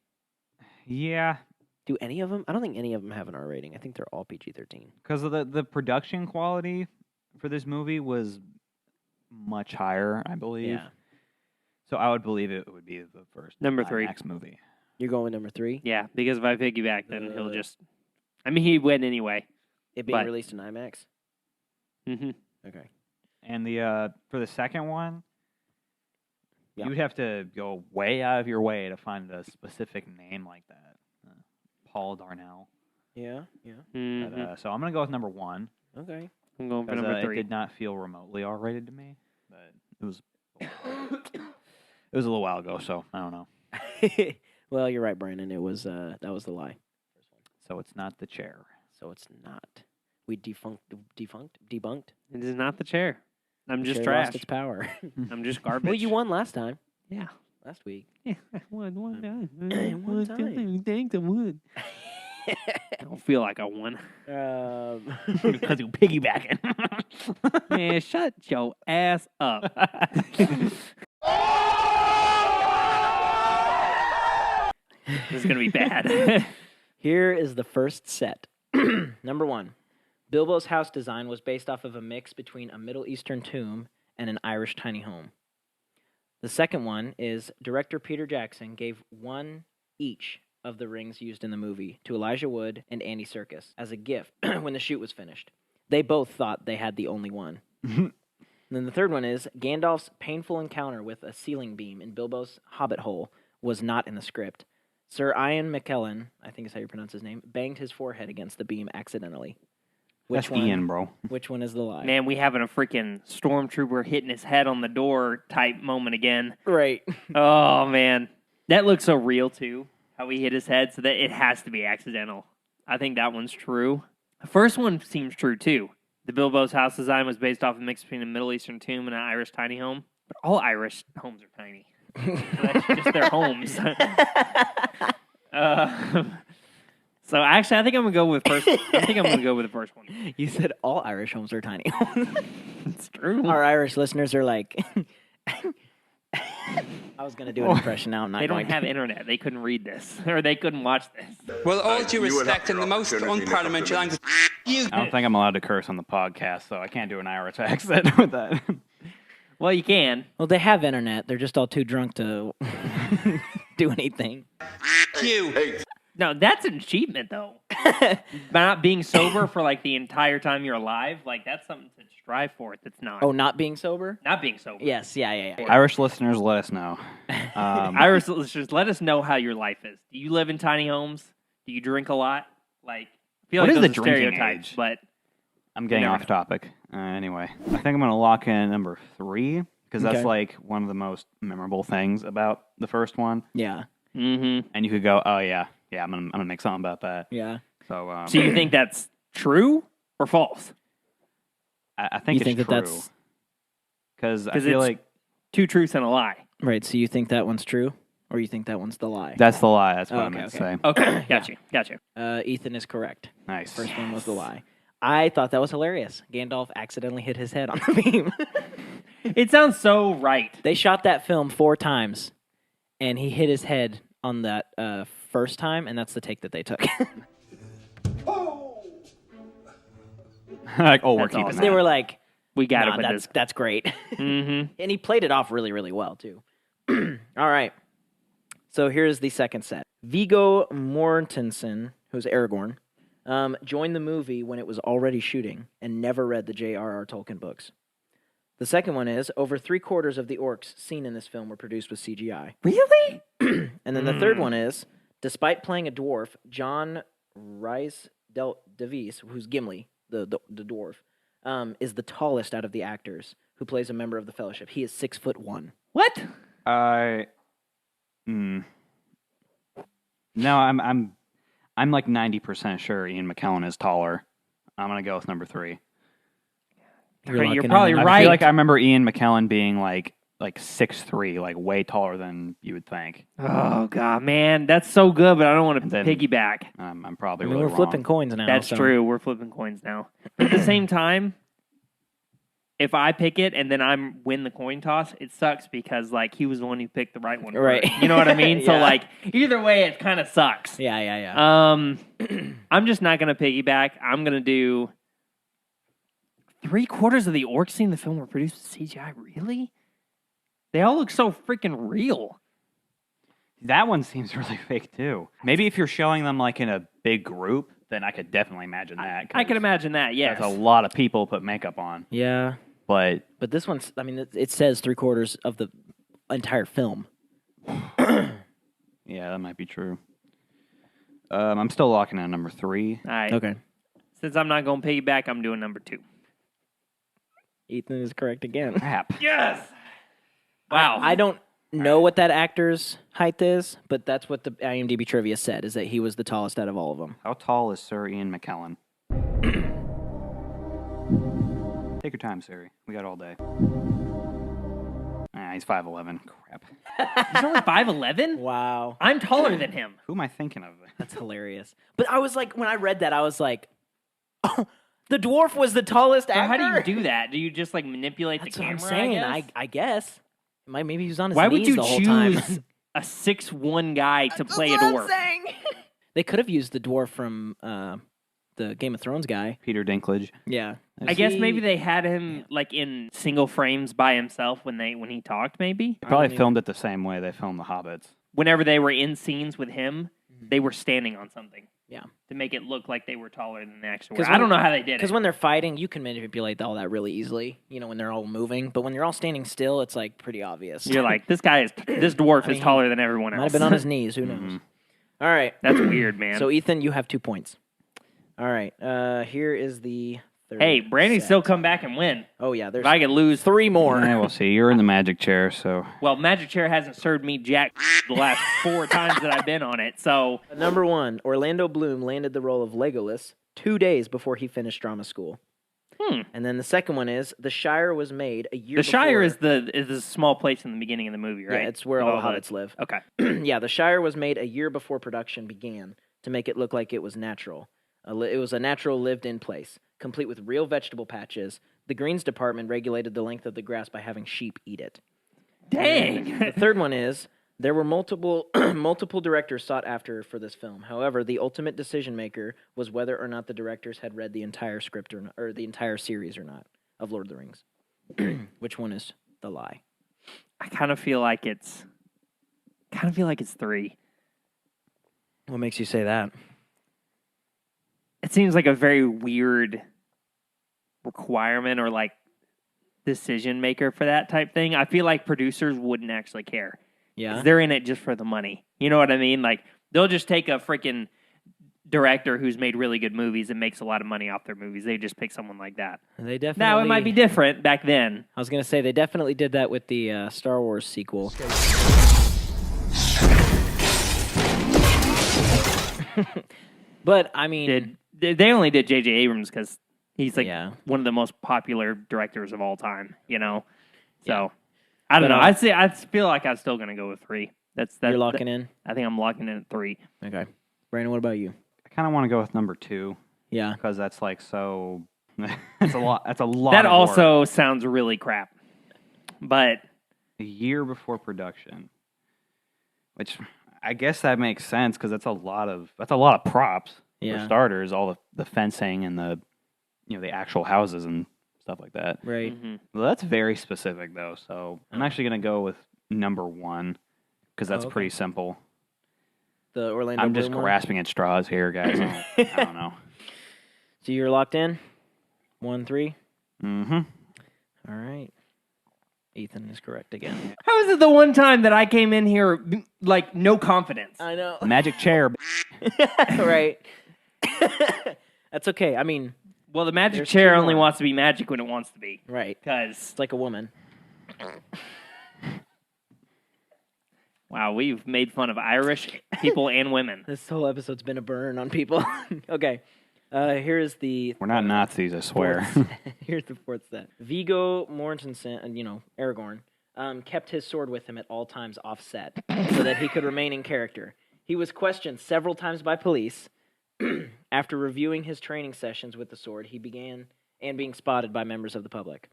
yeah, Do any of them? I don't think any of them have an R rating. I think they're all PG-13. because of the production quality for this movie was much higher, I believe. Yeah. So I would believe it would be the first Number 3. IMAX movie. You're going with number 3? Yeah, because if I piggyback, then he'll Uh, just. I mean, he'd win anyway. It being But- released in IMAX? Mm-hmm. Okay. And the for the second one, Yeah. you would have to go way out of your way to find a specific name like that. Paul Darnell. Yeah, yeah. Mm-hmm. But, so I'm going to go with number 1. Okay. I'm going for Because number it 3. did not feel remotely R-rated to me. But it was it was a little while ago, so I don't know. Well, you're right, Brandon. It was that was the lie. So it's not the chair. So it's not. We debunked. It is not the chair. I'm The just chair trash. Lost its power. I'm just garbage. Well, you won last time. Yeah. Last week. Yeah, I won one time. One time. Thanks, I won. I don't feel like I won. Because you piggybacking. Man, shut your ass up. This is going to be bad. Here is the first set. Number 1. Bilbo's house design was based off of a mix between a Middle Eastern tomb and an Irish tiny home. The second one is director Peter Jackson gave 1 each of the rings used in the movie to Elijah Wood and Andy Serkis as a gift when the shoot was finished. They both thought they had the only one. And then the third one is Gandalf's painful encounter with a ceiling beam in Bilbo's Hobbit hole was not in the script. Sir Ian Mckellen, I think is how you pronounce his name, banged his forehead against the beam accidentally. That's Ian, bro. Which one is the lie? Man, we having a freaking stormtrooper hitting his head on the door type moment again. Right. Oh, man. That looks so real, too. How he hit his head, so that it has to be accidental. I think that one's true. The first one seems true, too. The Bilbo's house design was based off a mix between a Middle Eastern tomb and an Irish tiny home. But all Irish homes are tiny. So that's just their homes. So actually, I think I'm gonna go with first. I think I'm gonna go with the first one. You said all Irish homes are tiny. It's true. Our Irish listeners are like, I was gonna do an impression. Now I'm not. They don't going have to. internet. They couldn't read this, or they couldn't watch this. Well, all due You would respect, have in the the most opportunity to unparliamentary language, you. I don't think I'm allowed to curse on the podcast, so I can't do an Irish accent with that. Well, you can. Well, they have internet. They're just all too drunk to do anything. You. Hey, No, that's an achievement, though. By not being sober for like the entire time you're alive, like that's something to strive for. That's not. Oh, not being sober? Not being sober. Yes. Yeah. Irish listeners, let us know. Irish listeners, let us know how your life is. Do you live in tiny homes? Do you drink a lot? Like, I feel What like is those the are drinking stereotypes, age? but I'm getting never off know. topic. Anyway, I think I'm going to lock in number 3 because that's Okay. like one of the most memorable things about the first one. Yeah. mm-hmm. And you could go, oh yeah, I'm gonna make something about that. Yeah. So, So you think that's true or false? I think You think it's that true that's because I 'Cause feel it's- like Two truths and a lie. right? So you think that one's true, or you think that one's the lie? that's the lie. That's what Oh, I okay, meant to okay. say. Okay, got you. Ethan is correct. Nice. First one was the lie. I thought that was hilarious. Gandalf accidentally hit his head on the beam. It sounds so right. They shot that film 4 times, and he hit his head on that first time, and that's the take that they took. Like, oh, we're That's keeping awesome. that. They were like, We got nah, it with that's great. Mm-hmm. And he played it off really, really well, too. All right. So here's the second set. Viggo Mortensen, who's Aragorn, joined the movie when it was already shooting and never read the J.R.R. Tolkien books. The second one is, over 3/4 of the orcs seen in this film were produced with CGI. Really? And then the third one is, despite playing a dwarf, John Rhys Davies, who's Gimli, the dwarf, is the tallest out of the actors who plays a member of the Fellowship. He is 6'1". What? No, I'm like 90% sure Ian McKellen is taller. I'm gonna go with number 3. You're locking probably in. I right. feel like I remember Ian McKellen being like 6'3", like way taller than you would think. Oh god, man, that's so good, but I don't want to And then- piggyback. I'm probably I mean, really we're wrong. flipping coins now. That's so- true. We're flipping coins now. But at the same time, if I pick it and then I win the coin toss, it sucks because like he was the one who picked the right one. Right. first. You know what I mean? So Yeah. like either way, it kind of sucks. Yeah. I'm just not gonna piggyback. I'm gonna do 3/4 of the orcs seen in the film were produced with CGI. Really? They all look so freaking real. That one seems really fake too. Maybe if you're showing them like in a big group, then I could definitely imagine that. I can imagine that. Yes. That's a lot of people put makeup on, Yeah. but But this one's, I mean, it says 3/4 of the entire film. yeah, that might be true. I'm still locking in number 3. All right. Okay. Since I'm not going piggyback, I'm doing number 2. Ethan is correct again. Crap. Yes. Wow. I don't know what that actor's height is, but that's what the IMDb trivia said, is that he was the tallest out of all of them. How tall is Sir Ian McKellen? Take your time, Siri. We got all day. He's 5'11". Crap. He's only 5'11". Wow. I'm taller than him. Who am I thinking of? That's hilarious. But I was like, when I read that, I was like, oh, the dwarf was the tallest So actor? how do you do that? Do you just like manipulate That's the what camera? I'm saying. I I guess. Maybe he was on his Why would knees you the whole time. choose a 6'1" guy to play a That's what dwarf? I'm saying. They could have used the dwarf from the Game of Thrones guy. Peter Dinklage. Yeah. I guess maybe they had him like in single frames by himself when he talked. Maybe They probably filmed it the same way they filmed the Hobbits. whenever they were in scenes with him, they were standing on something. Yeah. To make it look like they were taller than they actually 'Cause were. I don't know how they did it. Because when they're fighting, you can manipulate all that really easily, when they're all moving. But when you're all standing still, it's like pretty obvious. You're like, this dwarf I mean, is taller than everyone Might else. have been on his knees. Who knows? All right. That's weird, man. So, Ethan, you have 2 points. All right. Here is the third hey, Brandy set. still come back and win. Oh, yeah. There's If I could lose 3 more. Yeah, we'll see. You're in the magic chair, so Well, Magic Chair hasn't served me jack the last 4 times that I've been on it. So Number 1, Orlando Bloom landed the role of Legolas 2 days before he finished drama school. And then the second one is The Shire was made a year The Shire before... is a small place in the beginning of the movie, right? Yeah, it's where all the hobbits live. Okay. Yeah, The Shire was made a year before production began to make it look like it was natural. It was a natural lived-in place, complete with real vegetable patches. The greens department regulated the length of the grass by having sheep eat it. Dang! The third one is, there were multiple directors sought after for this film. However, the ultimate decision maker was whether or not the directors had read the entire script or the entire series or not of Lord of the Rings. Which one is the lie? I kind of feel like it's 3. What makes you say that? It seems like a very weird requirement or like decision maker for that type thing. I feel like producers wouldn't actually care. Yeah. 'Cause they're in it just for the money. You know what I mean? Like, they'll just take a freaking director who's made really good movies and makes a lot of money off their movies. They just pick someone like that. They definitely... Now, it might be different back then. I was going to say, they definitely did that with the Star Wars sequel. But, I mean... They only did J.J. Abrams because he's like Yeah. one of the most popular directors of all time, you know? So, Yeah. I don't But, know. I feel like I'm still going to go with 3. You're locking in? I think I'm locking in at 3. Okay. Brandon, what about you? I kind of want to go with number 2 Yeah. because that's like so. That's a lot. That's a lot. That of also work. sounds really crap. But A year before production, which I guess that makes sense because that's a lot of props Yeah. for starters. All the fencing and the the actual houses and stuff like that. Right. Well, that's very specific though. So I'm actually gonna go with number 1 because that's okay. pretty simple. The Orlando I'm just Bloom one? grasping at straws here, guys. I don't know. So you're locked in? 1-3? Mm-hmm. All right. Ethan is correct again. how is it the one time that I came in here like no confidence? I know. Magic chair. Right. That's okay. I mean, Well, the magic There's chair two only more. wants to be magic when it wants to be. right. Because, It's like a woman. wow, we've made fun of Irish people and women. This whole episode's been a burn on people. Okay. Here's the... We're not Nazis, I swear. fourth- Here's the fourth set. Viggo Mortensen, Aragorn, kept his sword with him at all times offset so that he could remain in character. He was questioned several times by police. After reviewing his training sessions with the sword, he began being spotted by members of the public.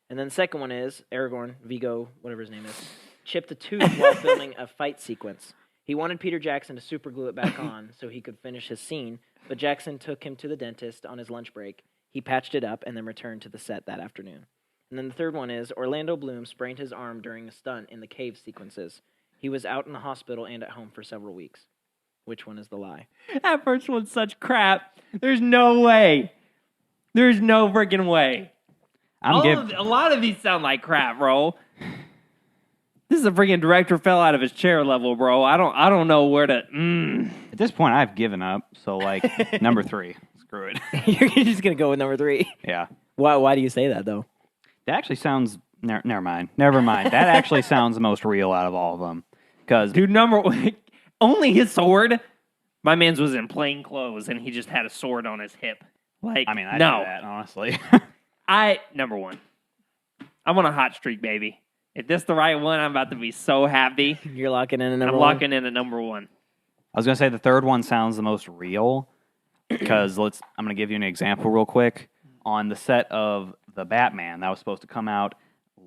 And then the second one is Aragorn, Viggo, whatever his name is, chipped a tooth while filming a fight sequence. He wanted Peter Jackson to superglue it back on so he could finish his scene, but Jackson took him to the dentist on his lunch break. He patched it up and then returned to the set that afternoon. And then the third one is Orlando Bloom sprained his arm during a stunt in the cave sequences. He was out in the hospital and at home for several weeks. Which one is the lie? That first one's such crap. There's no way. There's no freaking way. A lot of these sound like crap, bro. This is a freaking director fell out of his chair level, bro. I don't know where to. At this point, I've given up. So, like, number 3. Screw it. You're just gonna go with number 3. Yeah. Why do you say that though? That actually sounds... Never mind. Never mind. That actually sounds the most real out of all of them. Because... Dude, only his sword. My man's was in plain clothes, and he just had a sword on his hip. Like, I mean, I no. do that, honestly. Number 1. I'm on a hot streak, baby. If this the right one, I'm about to be so happy. You're locking in a number I'm 1? locking in at number 1. I was going to say the third one sounds the most real because I'm going to give you an example real quick. On the set of The Batman that was supposed to come out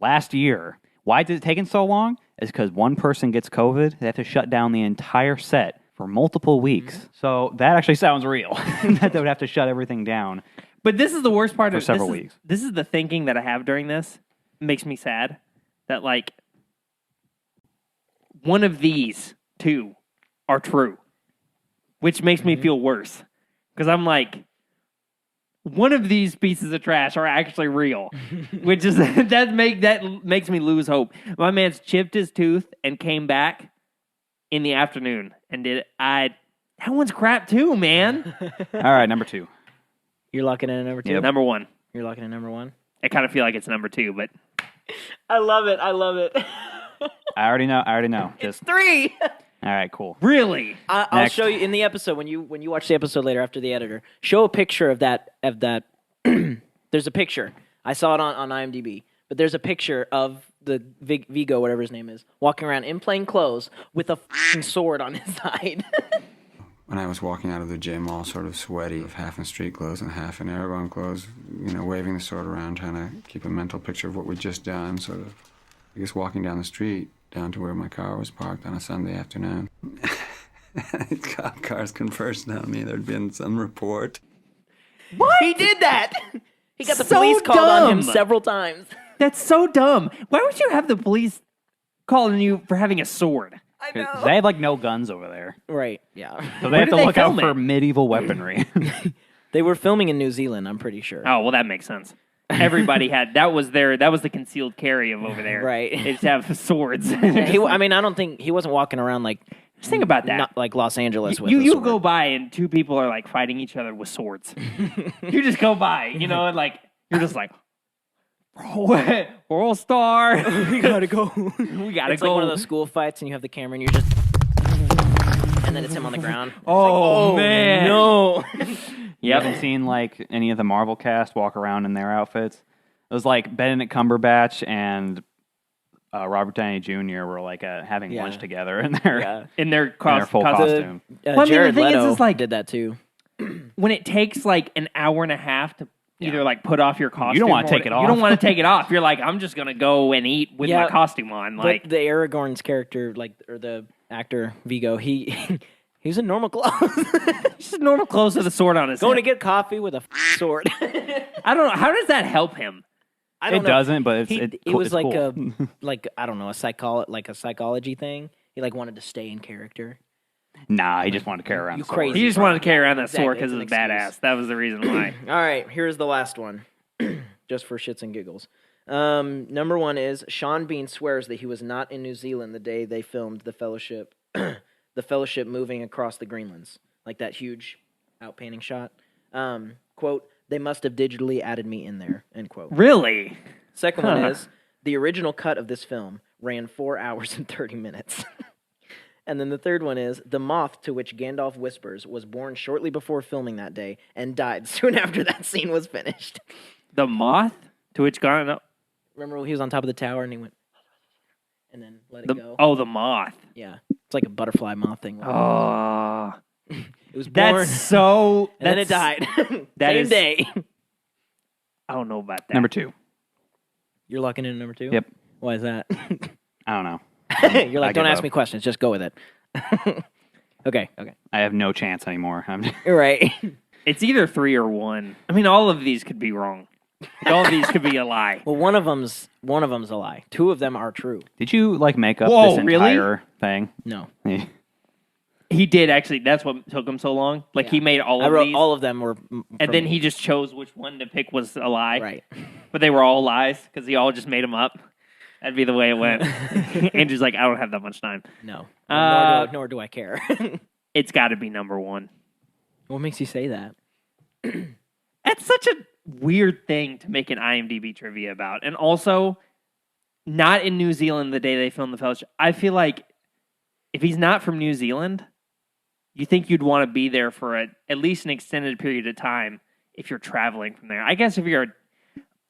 last year, why did it take so long? It's because one person gets COVID. They have to shut down the entire set for multiple weeks. Mm-hmm. So that actually sounds real, that they would have to shut everything down. But this is the worst part For of several weeks. This is the thinking that I have during this. It makes me sad that, like, one of these two are true, which makes me feel worse. Because I'm like, one of these pieces of trash are actually real, which is that makes me lose hope. My man's chipped his tooth and came back in the afternoon and did it. That one's crap too, man. All right, number 2. You're locking in a number 2? Yep. Number 1. You're locking in number 1? I kind of feel like it's number 2, but I love it. I already know. It's 3. All right, cool. really, I'll Next. show you in the episode when you watch the episode later after the editor. Show a picture of that There's a picture. I saw it on IMDb. But there's a picture of the Viggo, whatever his name is, walking around in plain clothes with a f***ing sword on his side. When I was walking out of the gym, all sort of sweaty, half in street clothes and half in Aragorn clothes, waving the sword around, trying to keep a mental picture of what we'd just done, sort of, I guess, walking down the street, down to where my car was parked on a Sunday afternoon. Cop cars conversed on me. There'd been some report. What? He did that! He got the So police called on him dumb. several times. That's so dumb. Why would you have the police calling you for having a sword? I know. They have like no guns over there, Right, yeah. so they Where have did to they look out film for it? medieval weaponry. They were filming in New Zealand, I'm pretty sure. Oh, well, that makes sense. Everybody had that was the concealed carry of over there. Right. They just have swords. I don't think he wasn't walking around like Just think about that. not like Los Angeles with you a you sword. go by and two people are like fighting each other with swords. You just go by, and like you're just like, World Star. We gotta go. We gotta It's go. like one of those school fights, and you have the camera, and you're just, and then it's him on the ground. Oh, man. no! You haven't seen like any of the Marvel cast walk around in their outfits. It was like Benedict Cumberbatch and Robert Downey Jr. were like having lunch together in their in their full costume. Well, I mean, Jared the thing Leto is like did that too. when it takes like an hour and a half to either like put off your costume. You don't wanna or take it You off. don't want to take it off. You're like, I'm just gonna go and eat with Yeah, my costume on. Like, But the Aragorn's character, or the actor Viggo, he was in normal clothes. just normal clothes with a sword on his Going to head. get coffee with a sword. I don't know. How does that help him? I don't It know. doesn't, but It it's was like cool. I don't know, a psychology thing. He like wanted to stay in character. Nah, he just wanted to carry around. You the sword. crazy. He just wanted to carry around that Exactly, sword because it was it's an badass. excuse. That was the reason why. All right, here's the last one, just for shits and giggles. Number one is Sean Bean swears that he was not in New Zealand the day they filmed the Fellowship, the Fellowship moving across the Greenlands, like that huge outpainting shot. Quote, they must have digitally added me in there, end quote. Really? Second one is, the original cut of this film ran 4 hours and 30 minutes. And then the third one is, the moth to which Gandalf whispers was born shortly before filming that day and died soon after that scene was finished. The moth to which gone? Remember when he was on top of the tower and he went, and then let it go? Oh, the moth. Yeah. It's like a butterfly moth thing. Oh, It was born, that's so. and then it died. that Same is- day. I don't know about that. Number 2. You're locking in number 2? Yep. Why is that? I don't know. You're like, I don't give ask up. me questions. Just go with it. Okay. I have no chance anymore. You're right. It's either 3 or 1. I mean, all of these could be wrong. All of these could be a lie. Well, one of them's a lie. 2 of them are true. Did you like make up Whoa, this really? entire thing? No. He did actually. That's what took him so long. Like he made all I of wrote these, all of them were and then he just chose which one to pick was a lie. Right. But they were all lies because he all just made them up. That'd be the way it went. Andrew's like, I don't have that much time. No. Nor do I care. It's got to be number 1. What makes you say that? That's such a weird thing to make an IMDb trivia about. And also, not in New Zealand the day they filmed The Fellowship. I feel like if he's not from New Zealand, you think you'd want to be there for at least an extended period of time if you're traveling from there. I guess if you're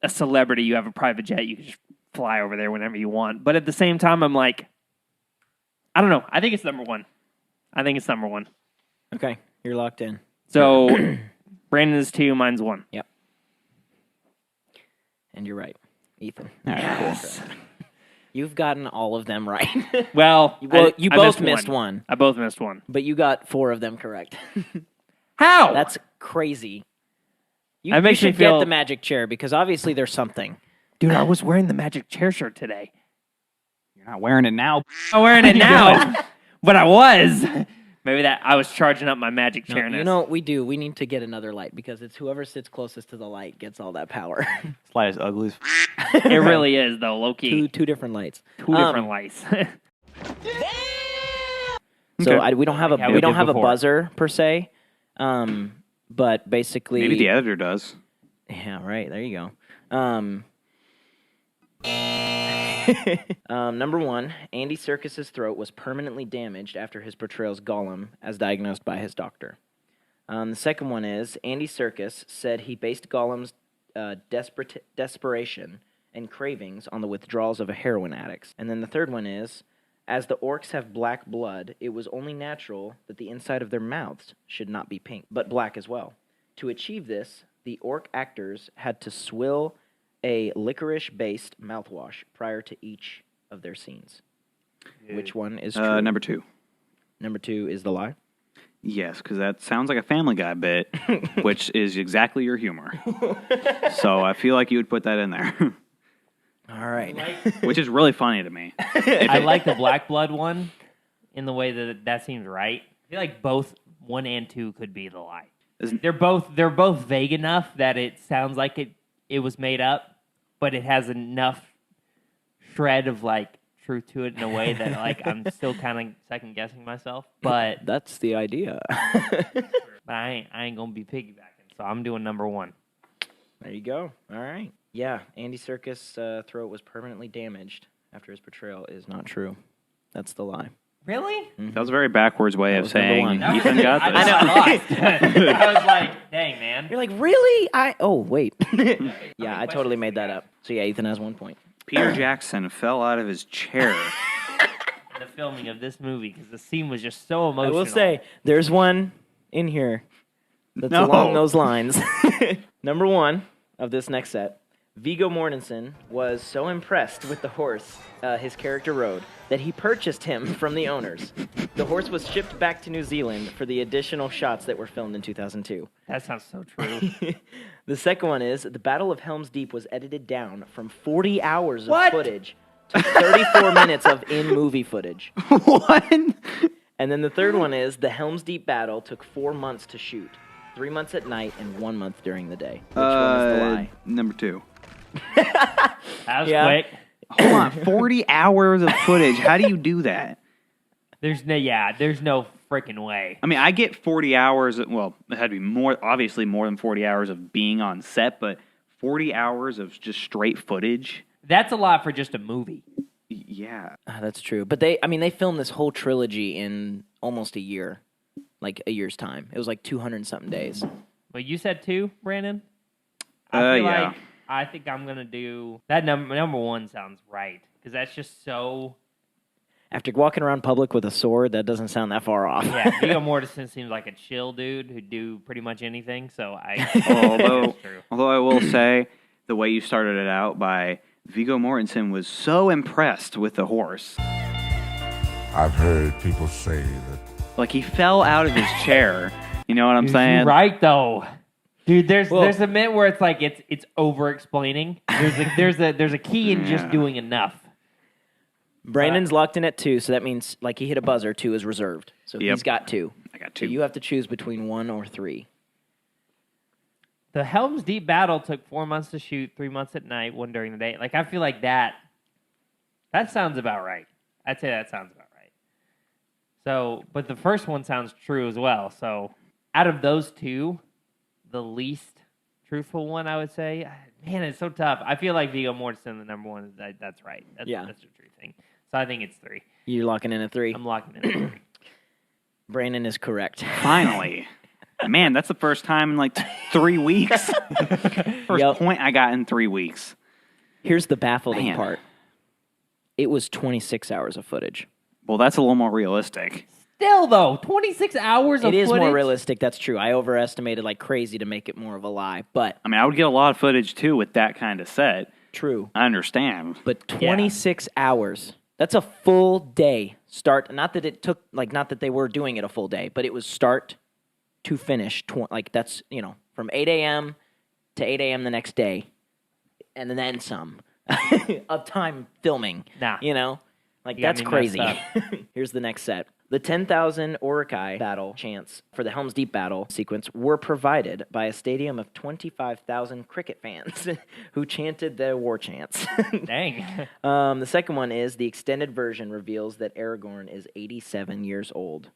a celebrity, you have a private jet, you can just fly over there whenever you want. But at the same time, I'm like, I don't know. I think it's number 1. Okay. You're locked in. So, Brandon is 2, mine's 1. Yep. And you're right, Ethan. All right, Yes. You've gotten all of them right. Well, you I both missed one, I both missed one. but you got 4 of them correct. How? That's crazy. You, That you makes me should get feel- the magic chair because obviously there's something. Dude, I was wearing the magic chair shirt today. You're not wearing it now. I'm wearing it now, but I was. Maybe that I was charging up my magic No, chair. you know what we do? We need to get another light because it's whoever sits closest to the light gets all that power. This light is ugly as it really is though, low key. two different lights. Two different lights. So Okay. we don't have a Like how we we don't did have a before. buzzer per se, but basically Maybe the editor does. Yeah, right. There you go. Number 1, Andy Serkis's throat was permanently damaged after his portrayal as Gollum, as diagnosed by his doctor. The second one is Andy Serkis said he based Gollum's desperation and cravings on the withdrawals of a heroin addict. And then the third one is, as the orcs have black blood, it was only natural that the inside of their mouths should not be pink, but black as well. To achieve this, the orc actors had to swill a licorice-based mouthwash prior to each of their scenes. Which one is true? Number 2. Number 2 is the lie? Yes, because that sounds like a Family Guy bit, which is exactly your humor. So I feel like you would put that in there. All right. Which is really funny to me. I like the black blood one in the way that seems right. I feel like both 1 and 2 could be the lie. They're both vague enough that it sounds like it was made up, but it has enough shred of like truth to it in a way that like I'm still kind of second guessing myself. But that's the idea. But I ain't gonna be piggybacking, so I'm doing number 1. There you go. All right. Yeah, Andy Serkis' throat was permanently damaged after his portrayal is not true. That's the lie. Really? That was a very backwards way of saying one. Ethan got this. I was like, dang, man. You're like, really? Oh, wait. Yeah, I totally made that up. So yeah, Ethan has 1 point. Peter Jackson fell out of his chair. The filming of this movie, because the scene was just so emotional. I will say, there's one in here that's along those lines. Number 1 of this next set. Viggo Mortensen was so impressed with the horse his character rode that he purchased him from the owners. The horse was shipped back to New Zealand for the additional shots that were filmed in 2002. That sounds so true. The second one is, the Battle of Helm's Deep was edited down from 40 hours of footage to 34 minutes of in-movie footage. What? And then the third one is, the Helm's Deep battle took 4 months to shoot. 3 months at night and 1 month during the day. Which one is the lie? Number 2. That was quick. Hold on, 40 hours of footage. How do you do that? There's no freaking way. I mean, I get 40 hours. Well, it had to be obviously more than 40 hours of being on set, but 40 hours of just straight footage. That's a lot for just a movie. Yeah, that's true. But they filmed this whole trilogy in almost a year, like a year's time. It was like 200 and something days. Well, you said 2, Brandon. Yeah. I think I'm gonna do that. Number 1 sounds right because that's just so. After walking around public with a sword, that doesn't sound that far off. Yeah, Viggo Mortensen seems like a chill dude who'd do pretty much anything. So although I will say, the way you started it out by Viggo Mortensen was so impressed with the horse. I've heard people say that. Like he fell out of his chair. You know what I'm saying? You're right though. Dude, there's a minute where it's like it's over explaining. There's a key in just doing enough. Brandon's locked in at 2, so that means like he hit a buzzer. 2 is reserved, so he's got 2. I got 2. So you have to choose between 1 or 3. The Helm's Deep battle took 4 months to shoot, 3 months at night, 1 during the day. Like I feel like that sounds about right. I'd say that sounds about right. So, but the first one sounds true as well. So, out of those 2. The least truthful one, I would say. Man, it's so tough. I feel like Viggo Mortensen, the number 1, that's right. That's the true thing. So I think it's 3. You're locking in at 3? I'm locking in at 3. Brandon is correct. Finally. Man, that's the first time in like 3 weeks. First point I got in 3 weeks. Here's the baffling part. It was 26 hours of footage. Well, that's a little more realistic. Still, though, 26 hours of footage? It is more realistic, that's true. I overestimated like crazy to make it more of a lie, but... I mean, I would get a lot of footage, too, with that kind of set. True. I understand. But 26 hours, that's a full day start. Not that it took, like, not that they were doing it a full day, but it was start to finish. Like, that's, from 8 a.m. to 8 a.m. the next day, and then some of time filming, Like, that's crazy. Here's the next set. The 10,000 Urukai battle chants for the Helm's Deep battle sequence were provided by a stadium of 25,000 cricket fans who chanted their war chants. Dang. The second one is the extended version reveals that Aragorn is 87 years old.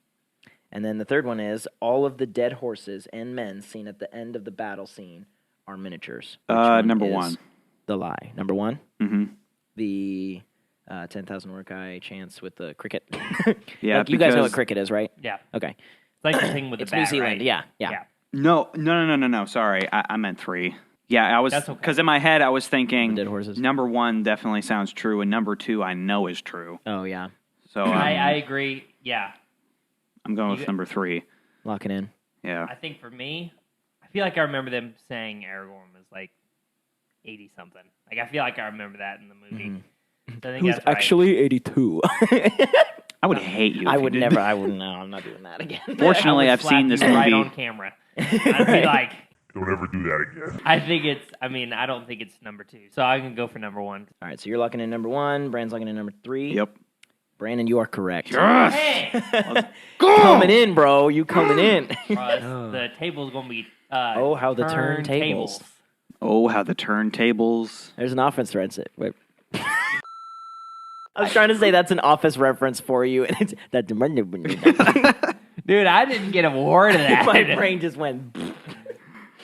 And then the third one is all of the dead horses and men seen at the end of the battle scene are miniatures. Number 1. The lie. Number 1? Mm-hmm. The... 10,000 Urukai chants with the cricket. Yeah, like, you guys know what cricket is, right? Yeah. Okay. It's like the thing with the bat, New Zealand, right? yeah. No. Sorry, I meant 3. Yeah, I was That's okay. because in my head I was thinking Dead horses. number 1 definitely sounds true, and number 2 I know is true. Oh yeah, So I agree. Yeah. I'm going with number 3. lock it in. Yeah. I think for me, I feel like I remember them saying Aragorn was like 80 something. Like I feel like I remember that in the movie. So I think Who's that's right. actually 82? I would hate you. I if would you did never. that. I wouldn't. No, I'm not doing that again. Fortunately, I would I've slap seen this you movie. right on camera. I'd be like, Don't ever do that again. I think it's. I mean, I don't think it's number 2. So I can go for number 1. All right, so you're locking in number 1. Brandon's locking in number 3. Yep. Brandon, you are correct. Hey, Coming in, bro. You coming in. the table's gonna be. Oh, how the turntables. Oh, how the turntables. There's an offense reference. Wait. I was trying to say that's an office reference for you, and it's that. Dude, I didn't get a word of that. My brain just went.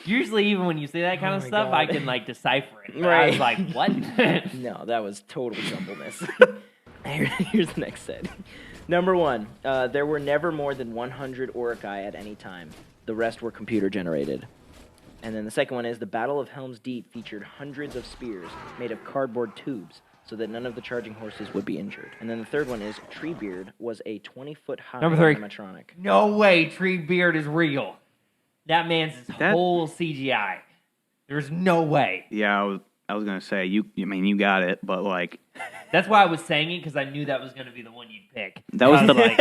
Usually, even when you say that kind of my stuff, God. I can like decipher it. But I Right. was like, what? No, that was total jumbleness. Here's the next set. Number 1, there were never more than 100 Urukai at any time. The rest were computer generated. And then the second one is the Battle of Helm's Deep featured hundreds of spears made of cardboard tubes so that none of the charging horses would be injured. And then the third one is Treebeard was a 20-foot high Number 3. animatronic. No way, Treebeard is real. That man's That- whole CGI. There's no way. Yeah, I was gonna say you you got it, but like That's why I was saying it, because I knew that was going to be the one you'd pick. that was I the like,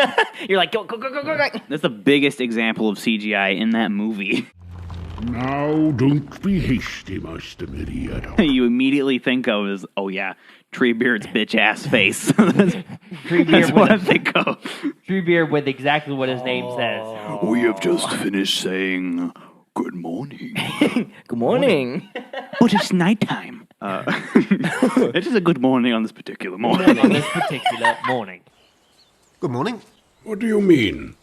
You're like, go, go, go, go, go, go. that's the biggest example of CGI in that movie. Now, don't be hasty, Master Meriadoc. You immediately think of is, oh yeah, Treebeard's bitch ass face. That's Treebeard what I with, think of. Treebeard with exactly what his name says. We have just finished saying good morning. Good morning. But it's nighttime. It is a good morning on this particular morning. On this particular morning. Good morning. What do you mean?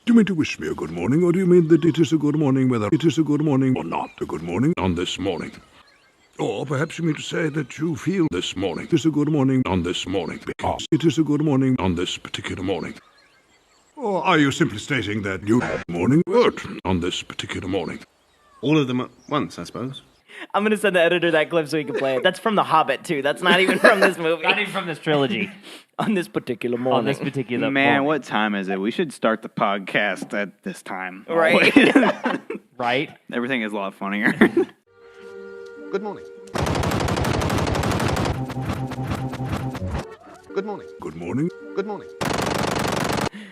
Do you mean to wish me a good morning, or do you mean that it is a good morning whether it is a good morning or not a good morning on this morning? Or perhaps you mean to say that you feel this morning is a good morning on this morning because it is a good morning on this particular morning? Or are you simply stating that you had morning good on this particular morning? All of them at once, I suppose. I'm going to send the editor that clip so he can play it. That's from The Hobbit, too. That's not even from this movie. Not even from this trilogy. On this particular morning. On this particular Man, morning. what time is it? We should start the podcast at this time. Right. Right? Everything is a lot funnier. Good morning. Good morning. Good morning. Good morning.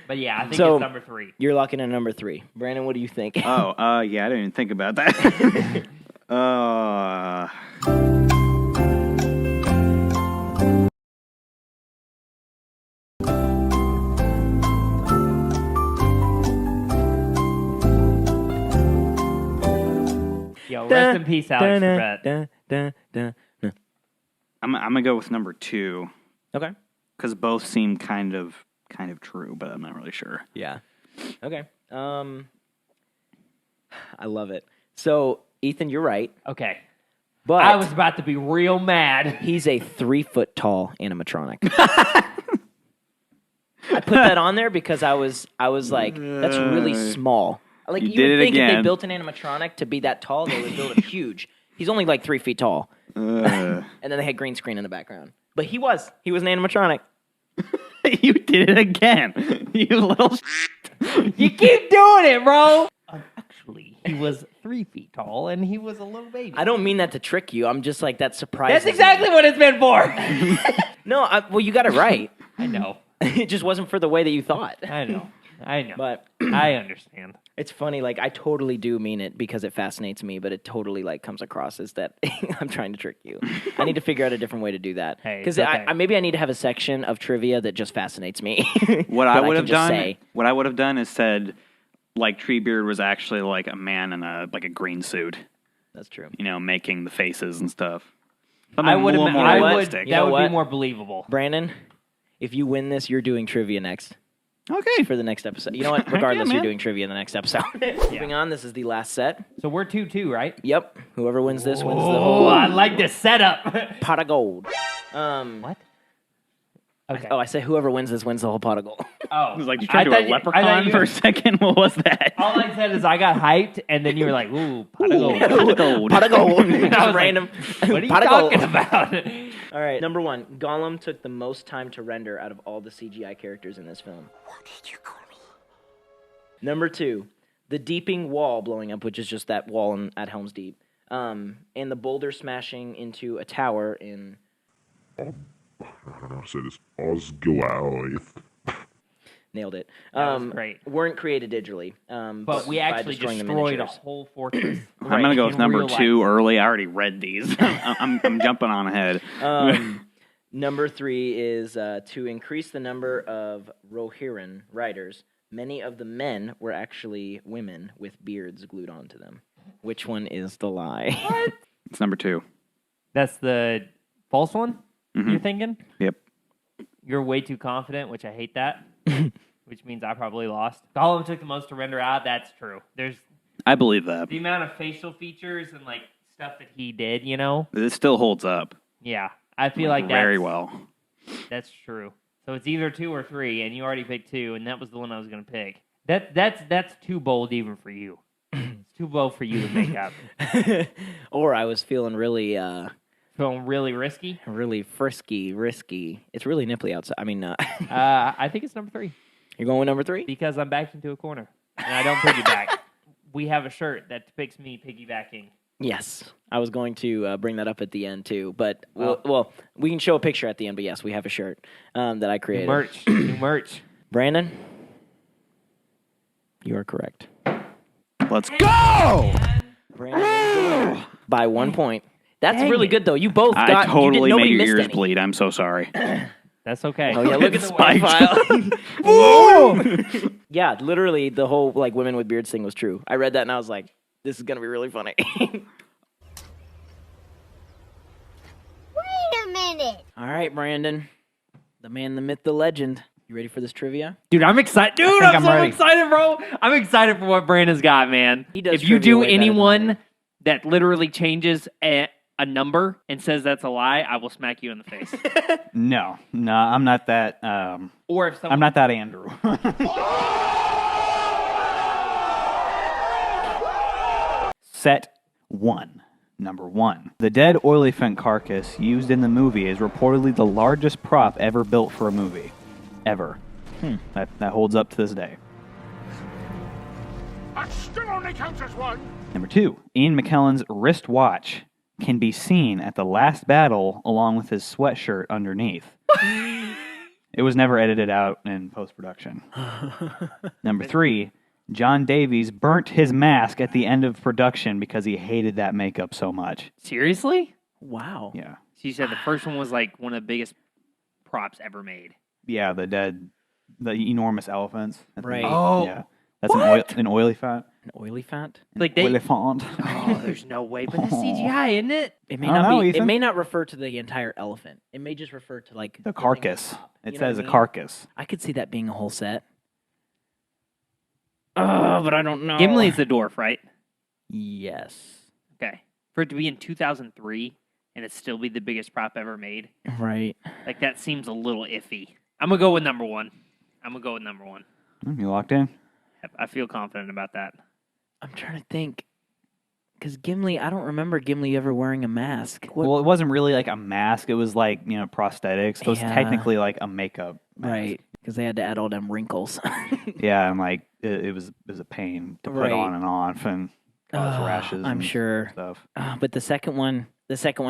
But yeah, I think So- it's number 3. You're locking in number 3. Brandon, what do you think? Yeah, I didn't even think about that. Yo, rest in peace, Alex Trebek. I'm gonna go with number 2 Okay. because both seem kind of true, but I'm not really sure. Yeah. Okay. I love it. So, Ethan, you're right. Okay. But I was about to be real mad. he's a 3-foot tall animatronic. I put that on there because I was like, that's really small. Like You you did would it think if they again. built an animatronic to be that tall, they would build it huge. He's only like 3 feet tall, and then they had green screen in the background. But he was an animatronic. You did it again. You little. You keep doing it, bro. Actually, he was 3 feet tall, and he was a little baby. I don't mean that to trick you. I'm just like that surprise. That's exactly what it's meant for. No, well, you got it right. I know. It just wasn't for the way that you thought. I know. But I understand. it's funny. Like I totally do mean it because it fascinates me, but it totally like comes across as that I'm trying to trick you. I need to figure out a different way to do that. Hey, Because it's okay. maybe I need to have a section of trivia that just fascinates me. What that I would can have just done. say. What I would have done is said, like Treebeard was actually like a man in a green suit. That's true. You know, making the faces and stuff. I would have. more I would. realistic. You know That would what? be more believable. Brandon, if you win this, you're doing trivia next. Okay. For the next episode. You know what? Regardless, man. you're doing trivia in the next episode. Moving on, this is the last set. So we're 2-2, right? Yep. Whoever wins this wins the Oh, whole I like this setup. pot of gold. What? Okay. I say whoever wins this wins the whole pot of gold. Oh, I was like, you tried to do a I leprechaun thought you- for a second? What was that? All I said is I got hyped, and then you were like, "Ooh, pot of gold." Pot of gold. Pot of gold. And I Just was random. Like, what are you pot of gold. talking about? All right, number 1. Gollum took the most time to render out of all the CGI characters in this film. What did you call me? Number 2, the deeping wall blowing up, which is just that wall at Helm's Deep, and the boulder smashing into a tower in... I don't know how to say this. Osgiliath. Nailed it. That was great. Weren't created digitally. But we by actually destroying the destroyed a miniatures. whole fortress. I'm gonna go with in number real 2 life. early. I already read these. I'm jumping on ahead. Number 3 is to increase the number of Rohirrim riders. Many of the men were actually women with beards glued onto them. Which one is the lie? What? It's number 2. That's the false one Mhm. you're thinking? Yep. You're way too confident, which I hate that. Which means I probably lost. Gollum took the most to render out. That's true. There's I believe that. the amount of facial features and like stuff that he did, you know? It still holds up. Yeah. I feel like that's, very well. That's true. So it's either 2 or 3, and you already picked 2, and that was the one I was going to pick. That's too bold even for you. It's too bold for you to make up. Or I was feeling really, Feeling really risky. really frisky, risky. It's really nipply outside. I mean, I think it's number 3 you're going with number 3? because I'm backed into a corner, and I don't piggyback. We have a shirt that depicts me piggybacking. Yes. I was going to bring that up at the end, too. But, well, we can show a picture at the end. But, yes, we have a shirt that I created. New merch. Brandon, you are correct. Let's go! Brandon by 1 point. That's Dang really it. good, though. You both got... I totally nobody made your missed ears any. bleed. I'm so sorry. That's okay. Oh, yeah, look at the Spiked. file. Yeah, literally, the whole, like, women with beards thing was true. I read that, and I was like, this is going to be really funny. Wait a minute. All right, Brandon. The man, the myth, the legend. You ready for this trivia? Dude, I'm excited. Dude, think I'm I'm so ready. excited, bro. I'm excited for what Brandon's got, man. He does If you trivia do way better than I anyone do. that literally changes a number and says that's a lie, I will smack you in the face. No, I'm not that. Or if someone I'm not that Andrew. Set 1. Number 1. The dead olephant carcass used in the movie is reportedly the largest prop ever built for a movie. Ever. That holds up to this day. That still only counts as one. Number 2. Ian McKellen's wrist watch can be seen at the last battle along with his sweatshirt underneath. It was never edited out in post-production. Number 3. John Davies burnt his mask at the end of production because he hated that makeup so much. Seriously? Wow. Yeah. She said the first one was like one of the biggest props ever made. Yeah, the enormous elephants. That's Right. Oh, Yeah. That's an oily fat. An oily fat? Like they- Elephant. Oh, there's no way. But that's CGI, isn't it? It may I don't not know, be. It Ethan. may not refer to the entire elephant. It may just refer to like The thing carcass. on top. It You know what says I a mean? carcass. I could see that being a whole set. But I don't know. Gimli's the dwarf, right? Yes. Okay. For it to be in 2003 and it still be the biggest prop ever made, Right. like that seems a little iffy. I'm gonna go with number 1. You locked in? I feel confident about that. I'm trying to think. Because Gimli, I don't remember Gimli ever wearing a mask. Well, it wasn't really like a mask. It was like, prosthetics. So it's Yeah. technically like a makeup mask. Right. Because they had to add all them wrinkles. Yeah, and like it was a pain to put Right. on and off and cause rashes. I'm and sure. Stuff. But the second one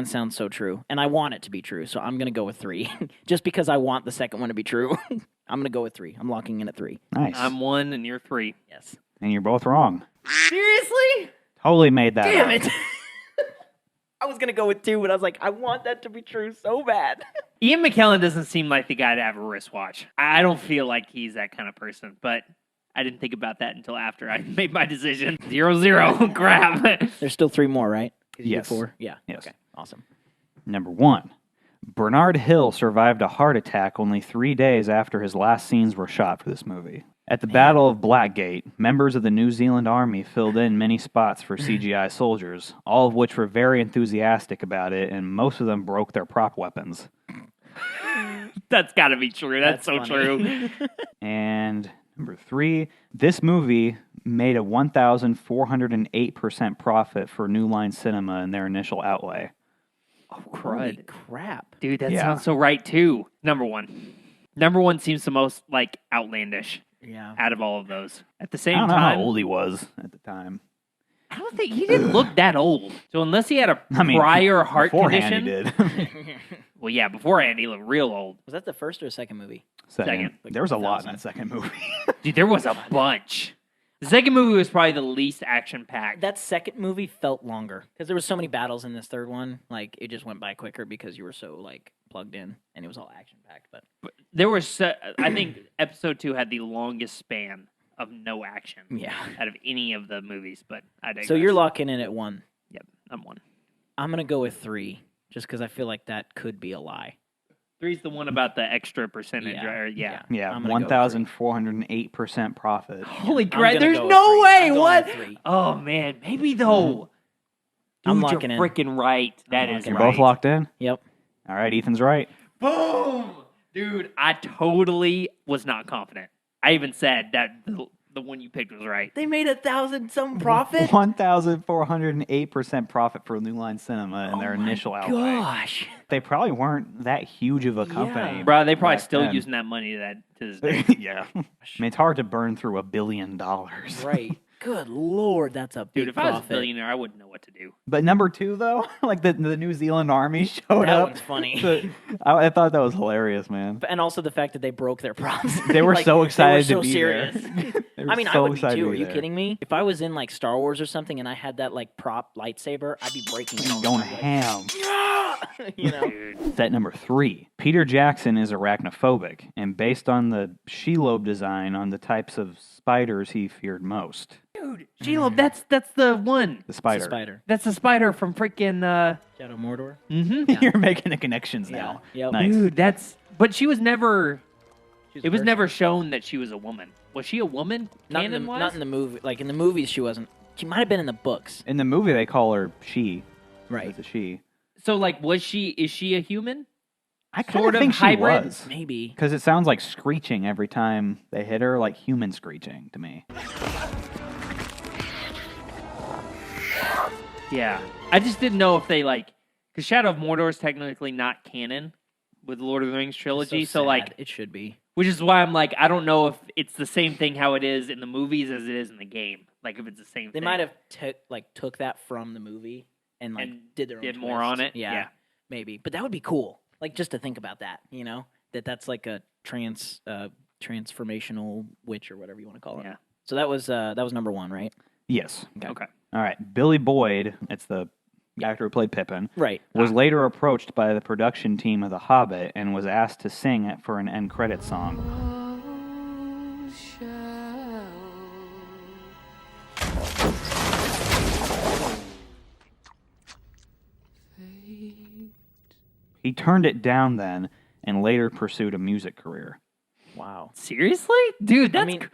sounds so true. And I want it to be true. So I'm going to go with 3. Just because I want the second one to be true. I'm going to go with 3. I'm locking in at 3. Nice. I'm 1 and you're 3. Yes. And you're both wrong. Seriously? Totally made that Damn up. it. I was going to go with 2, but I was like, I want that to be true so bad. Ian McKellen doesn't seem like the guy to have a wristwatch. I don't feel like he's that kind of person, but I didn't think about that until after I made my decision. 0-0. Grab. There's still 3 more, right? 'Cause you did Yes. 4? Yeah. Yes. Okay. Awesome. Number 1. Bernard Hill survived a heart attack only 3 days after his last scenes were shot for this movie. At the Battle of Blackgate, members of the New Zealand Army filled in many spots for CGI soldiers, all of which were very enthusiastic about it, and most of them broke their prop weapons. That's got to be true. That's so funny. true. And number 3, this movie made a 1,408% profit for New Line Cinema in their initial outlay. Oh, Holy crud. crap. Dude, that Yeah. sounds so right, too. Number 1. Number 1 seems the most, like, outlandish Yeah. out of all of those. At the I same don't know time, how old he was at the time. I don't think he didn't look that old. So unless he had a I mean, prior heart beforehand condition. he did. Well, yeah, beforehand he looked real old. Was that the first or second movie? Second. There was a lot in 1,000. that second movie. Dude, there was a bunch. The second movie was probably the least action-packed. That second movie felt longer because there was so many battles in this third one. Like it just went by quicker because you were so like plugged in and it was all action packed. But There was, I think, episode 2 had the longest span of no action. Yeah. Out of any of the movies, but I digress. so you're locking in at 1. Yep, I'm 1. I'm gonna go with 3 just because I feel like that could be a lie. 3's the one about the extra percentage, Yeah. right? Yeah. Yeah, I'm gonna go with 1,408% profit. Holy I'm crap! gonna There's go with no 3. way. I'm going What? with 3. Oh man, maybe though. I'm Dude, locking you're in. freaking right. That I'm is locking You're right. both locked in? Yep. All right, Ethan's right. Boom, dude. I totally was not confident. I even said that the one you picked was right. They made 1,000 some profit. 1,408% profit for New Line Cinema in their initial outlay. Gosh. They probably weren't that huge of a company. Yeah. Bro, they probably back still then. using that money to this day. Yeah. I mean, it's hard to burn through $1 billion. Right. Good Lord, that's a big Dude, if I was a profit. billionaire, I wouldn't know what to do. But number 2, though, like the New Zealand Army showed That up. one's funny. So, I thought that was hilarious, man. And also the fact that they broke their props. They were Like, so excited they were so to be serious. there. They were I mean, I so would be excited too. to Are be you there. kidding me? If I was in like Star Wars or something and I had that like prop lightsaber, I'd be breaking it all the Going time, like, ham. you know? Dude. Set number 3. Peter Jackson is arachnophobic and based on the Shelob design on the types of spiders he feared most. Dude, Sheila, that's the one. The spider. It's a spider. That's the spider from freaking. Shadow Mordor. Mm-hmm. You're making the connections now. Yep. Nice. Dude, that's. But she was never. She's It a was person. never shown that she was a woman. Was she a woman? Not in, the, Canon-wise? not in the movie. Like in the movies, she wasn't. She might have been in the books. In the movie, they call her she. Right. It's a she. So, like, was she? Is she a human? I kind Sort of of think hybrid? she was. Maybe. Because it sounds like screeching every time they hit her, like human screeching to me. Yeah. I just didn't know if they like, because Shadow of Mordor is technically not canon with the Lord of the Rings trilogy. So, like, sad. It should be. which is why I'm like, I don't know if it's the same thing how it is in the movies as it is in the game. Like, if it's the same They thing. might have took that from the movie and like And did their own did more twist. on it? Yeah, Yeah. maybe. But that would be cool. Like just to think about that, you know, that's like a transformational witch or whatever you want to call it. Yeah. So that was number 1, right? Yes. Okay. All right. Billy Boyd, it's the actor who played Pippin, Right. was later approached by the production team of The Hobbit and was asked to sing it for an end credit song. He turned it down then and later pursued a music career. Wow. Seriously? Dude, that's, I mean,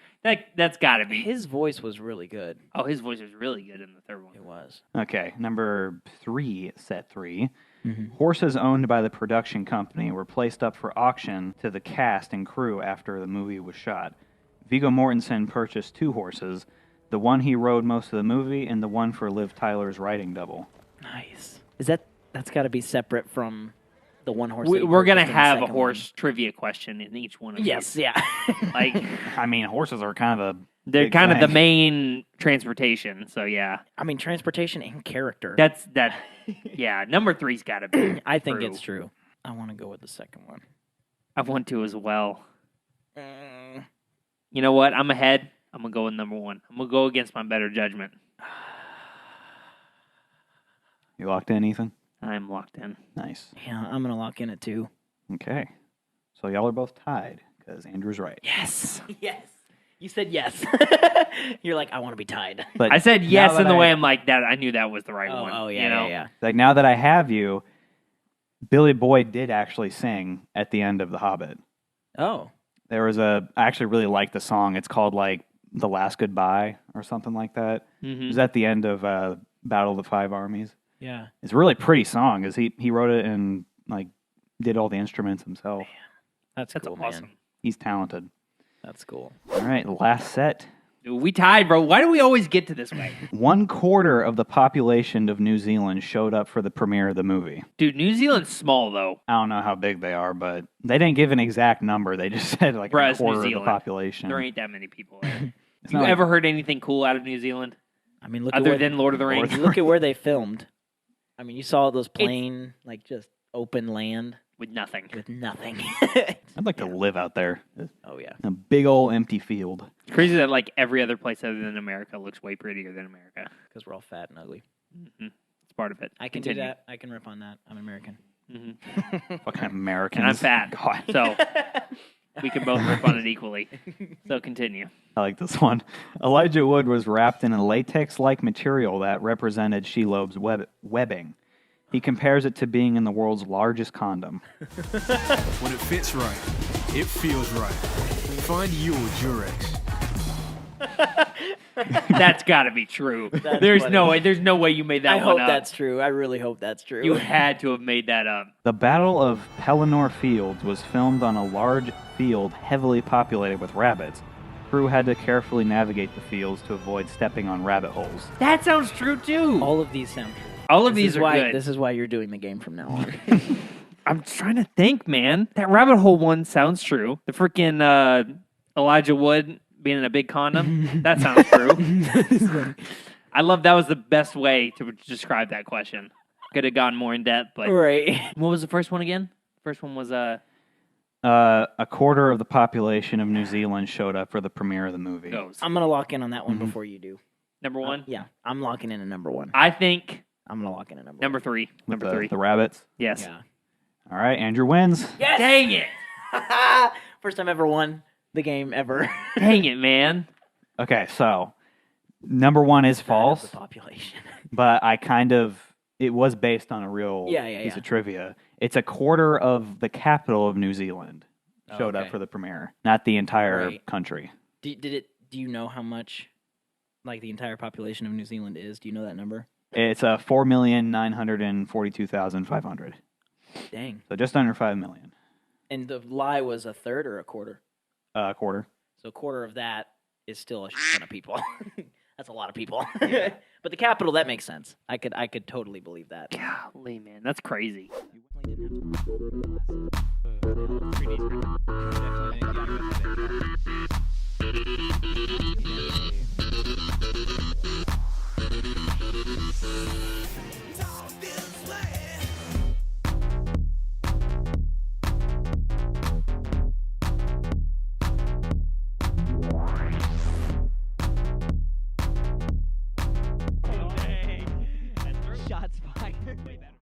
that's got to be. his voice was really good. Oh, his voice was really good in the third one. It was. Okay, number 3, set 3. Mhm. Horses owned by the production company were placed up for auction to the cast and crew after the movie was shot. Viggo Mortensen purchased 2 horses, the one he rode most of the movie and the one for Liv Tyler's riding double. Nice. That's got to be separate from the one horse? that he We're going to purchased in the have a second horse trivia question in each one of one? Yes. these. Yeah. Like, I mean, horses are kind of a they're big kind of the thing. main transportation. So, yeah. I mean, transportation and character. That. Yeah, number 3's got to be. I think true. it's true. I want to go with the second one. I want to as well. You know what? I'm ahead. I'm going to go with number 1. I'm going to go against my better judgment. You locked in, Ethan? I'm locked in. Nice. Yeah, I'm gonna lock in at 2. Okay. So y'all are both tied because Andrew's right. Yes. Yes. You said yes. You're like, I want to be tied. But I said now yes that in the I- way I'm like that. I knew that was the right one. Oh, yeah, you know? yeah. Like now that I have you, Billy Boyd did actually sing at the end of The Hobbit. Oh. There was I actually really like the song. It's called like The Last Goodbye or something like that. Mhm. It was at the end of Battle of the Five Armies. Yeah. It's a really pretty song. He wrote it and like did all the instruments himself. That's cool, awesome. man. He's talented. That's cool. All right, last set. Dude, we tied, bro. Why do we always get to this way? 1/4 of the population of New Zealand showed up for the premiere of the movie. Dude, New Zealand's small, though. I don't know how big they are, but they didn't give an exact number. They just said like Bruh, a it's New quarter of the Zealand. population. There ain't that many people there. It's You not ever heard anything cool out of New Zealand? I mean, look Other at than Lord of the Rings? look at where they filmed. I mean, you saw those plain, like just open land With nothing. with nothing. I'd like to live out there. Oh yeah. A big old empty field. It's crazy that like every other place other than America looks way prettier than America. Because we're all fat and ugly. Mm-hmm. It's part of it. I can do that. I can rip on that. I'm American. Mm-hmm. Fucking Americans. And I'm fat. God. So we can both rip on it equally. So continue. I like this one. Elijah Wood was wrapped in a latex-like material that represented Shelob's webbing. He compares it to being in the world's largest condom. When it fits right, it feels right. Find your Durex. That's got to be true. That's There's funny. no way. There's no way you made that I one hope up. that's true. I really hope that's true. You had to have made that up. The Battle of Pelennor Fields was filmed on a large field heavily populated with rabbits. Crew had to carefully navigate the fields to avoid stepping on rabbit holes. That sounds true too. All of these sound true. All of This these is are why, good. This is why you're doing the game from now on. I'm trying to think, man. That rabbit hole one sounds true. The freaking Elijah Wood being in a big condom, that sounds true. I love that was the best way to describe that question. Could have gone more in depth, but Right. What was the first one again? First one was A quarter of the population of New Zealand showed up for the premiere of the movie. goes. I'm gonna lock in on that one before you do. Number one. Yeah, I'm locking in a number one. I think I'm gonna lock in a number. number three. With Number three. The rabbits. Yes. Yeah. All right, Andrew wins. Yes. Dang it! First time ever won the game ever. Dang it, man. Okay, so number one is The false, population. but it was based on a real Yeah, piece of trivia. It's a quarter of the capital of New Zealand showed up okay. for the premiere, not the entire Right. country. Do you know how much, like the entire population of New Zealand is? Do you know that number? It's 4,942,500. Dang. So just under 5 million. And the lie was a third or a quarter. Quarter. So a quarter of that is still a ton of people. That's a lot of people. But the capital, that makes sense. I could totally believe that. Golly, man, that's crazy. You definitely didn't have to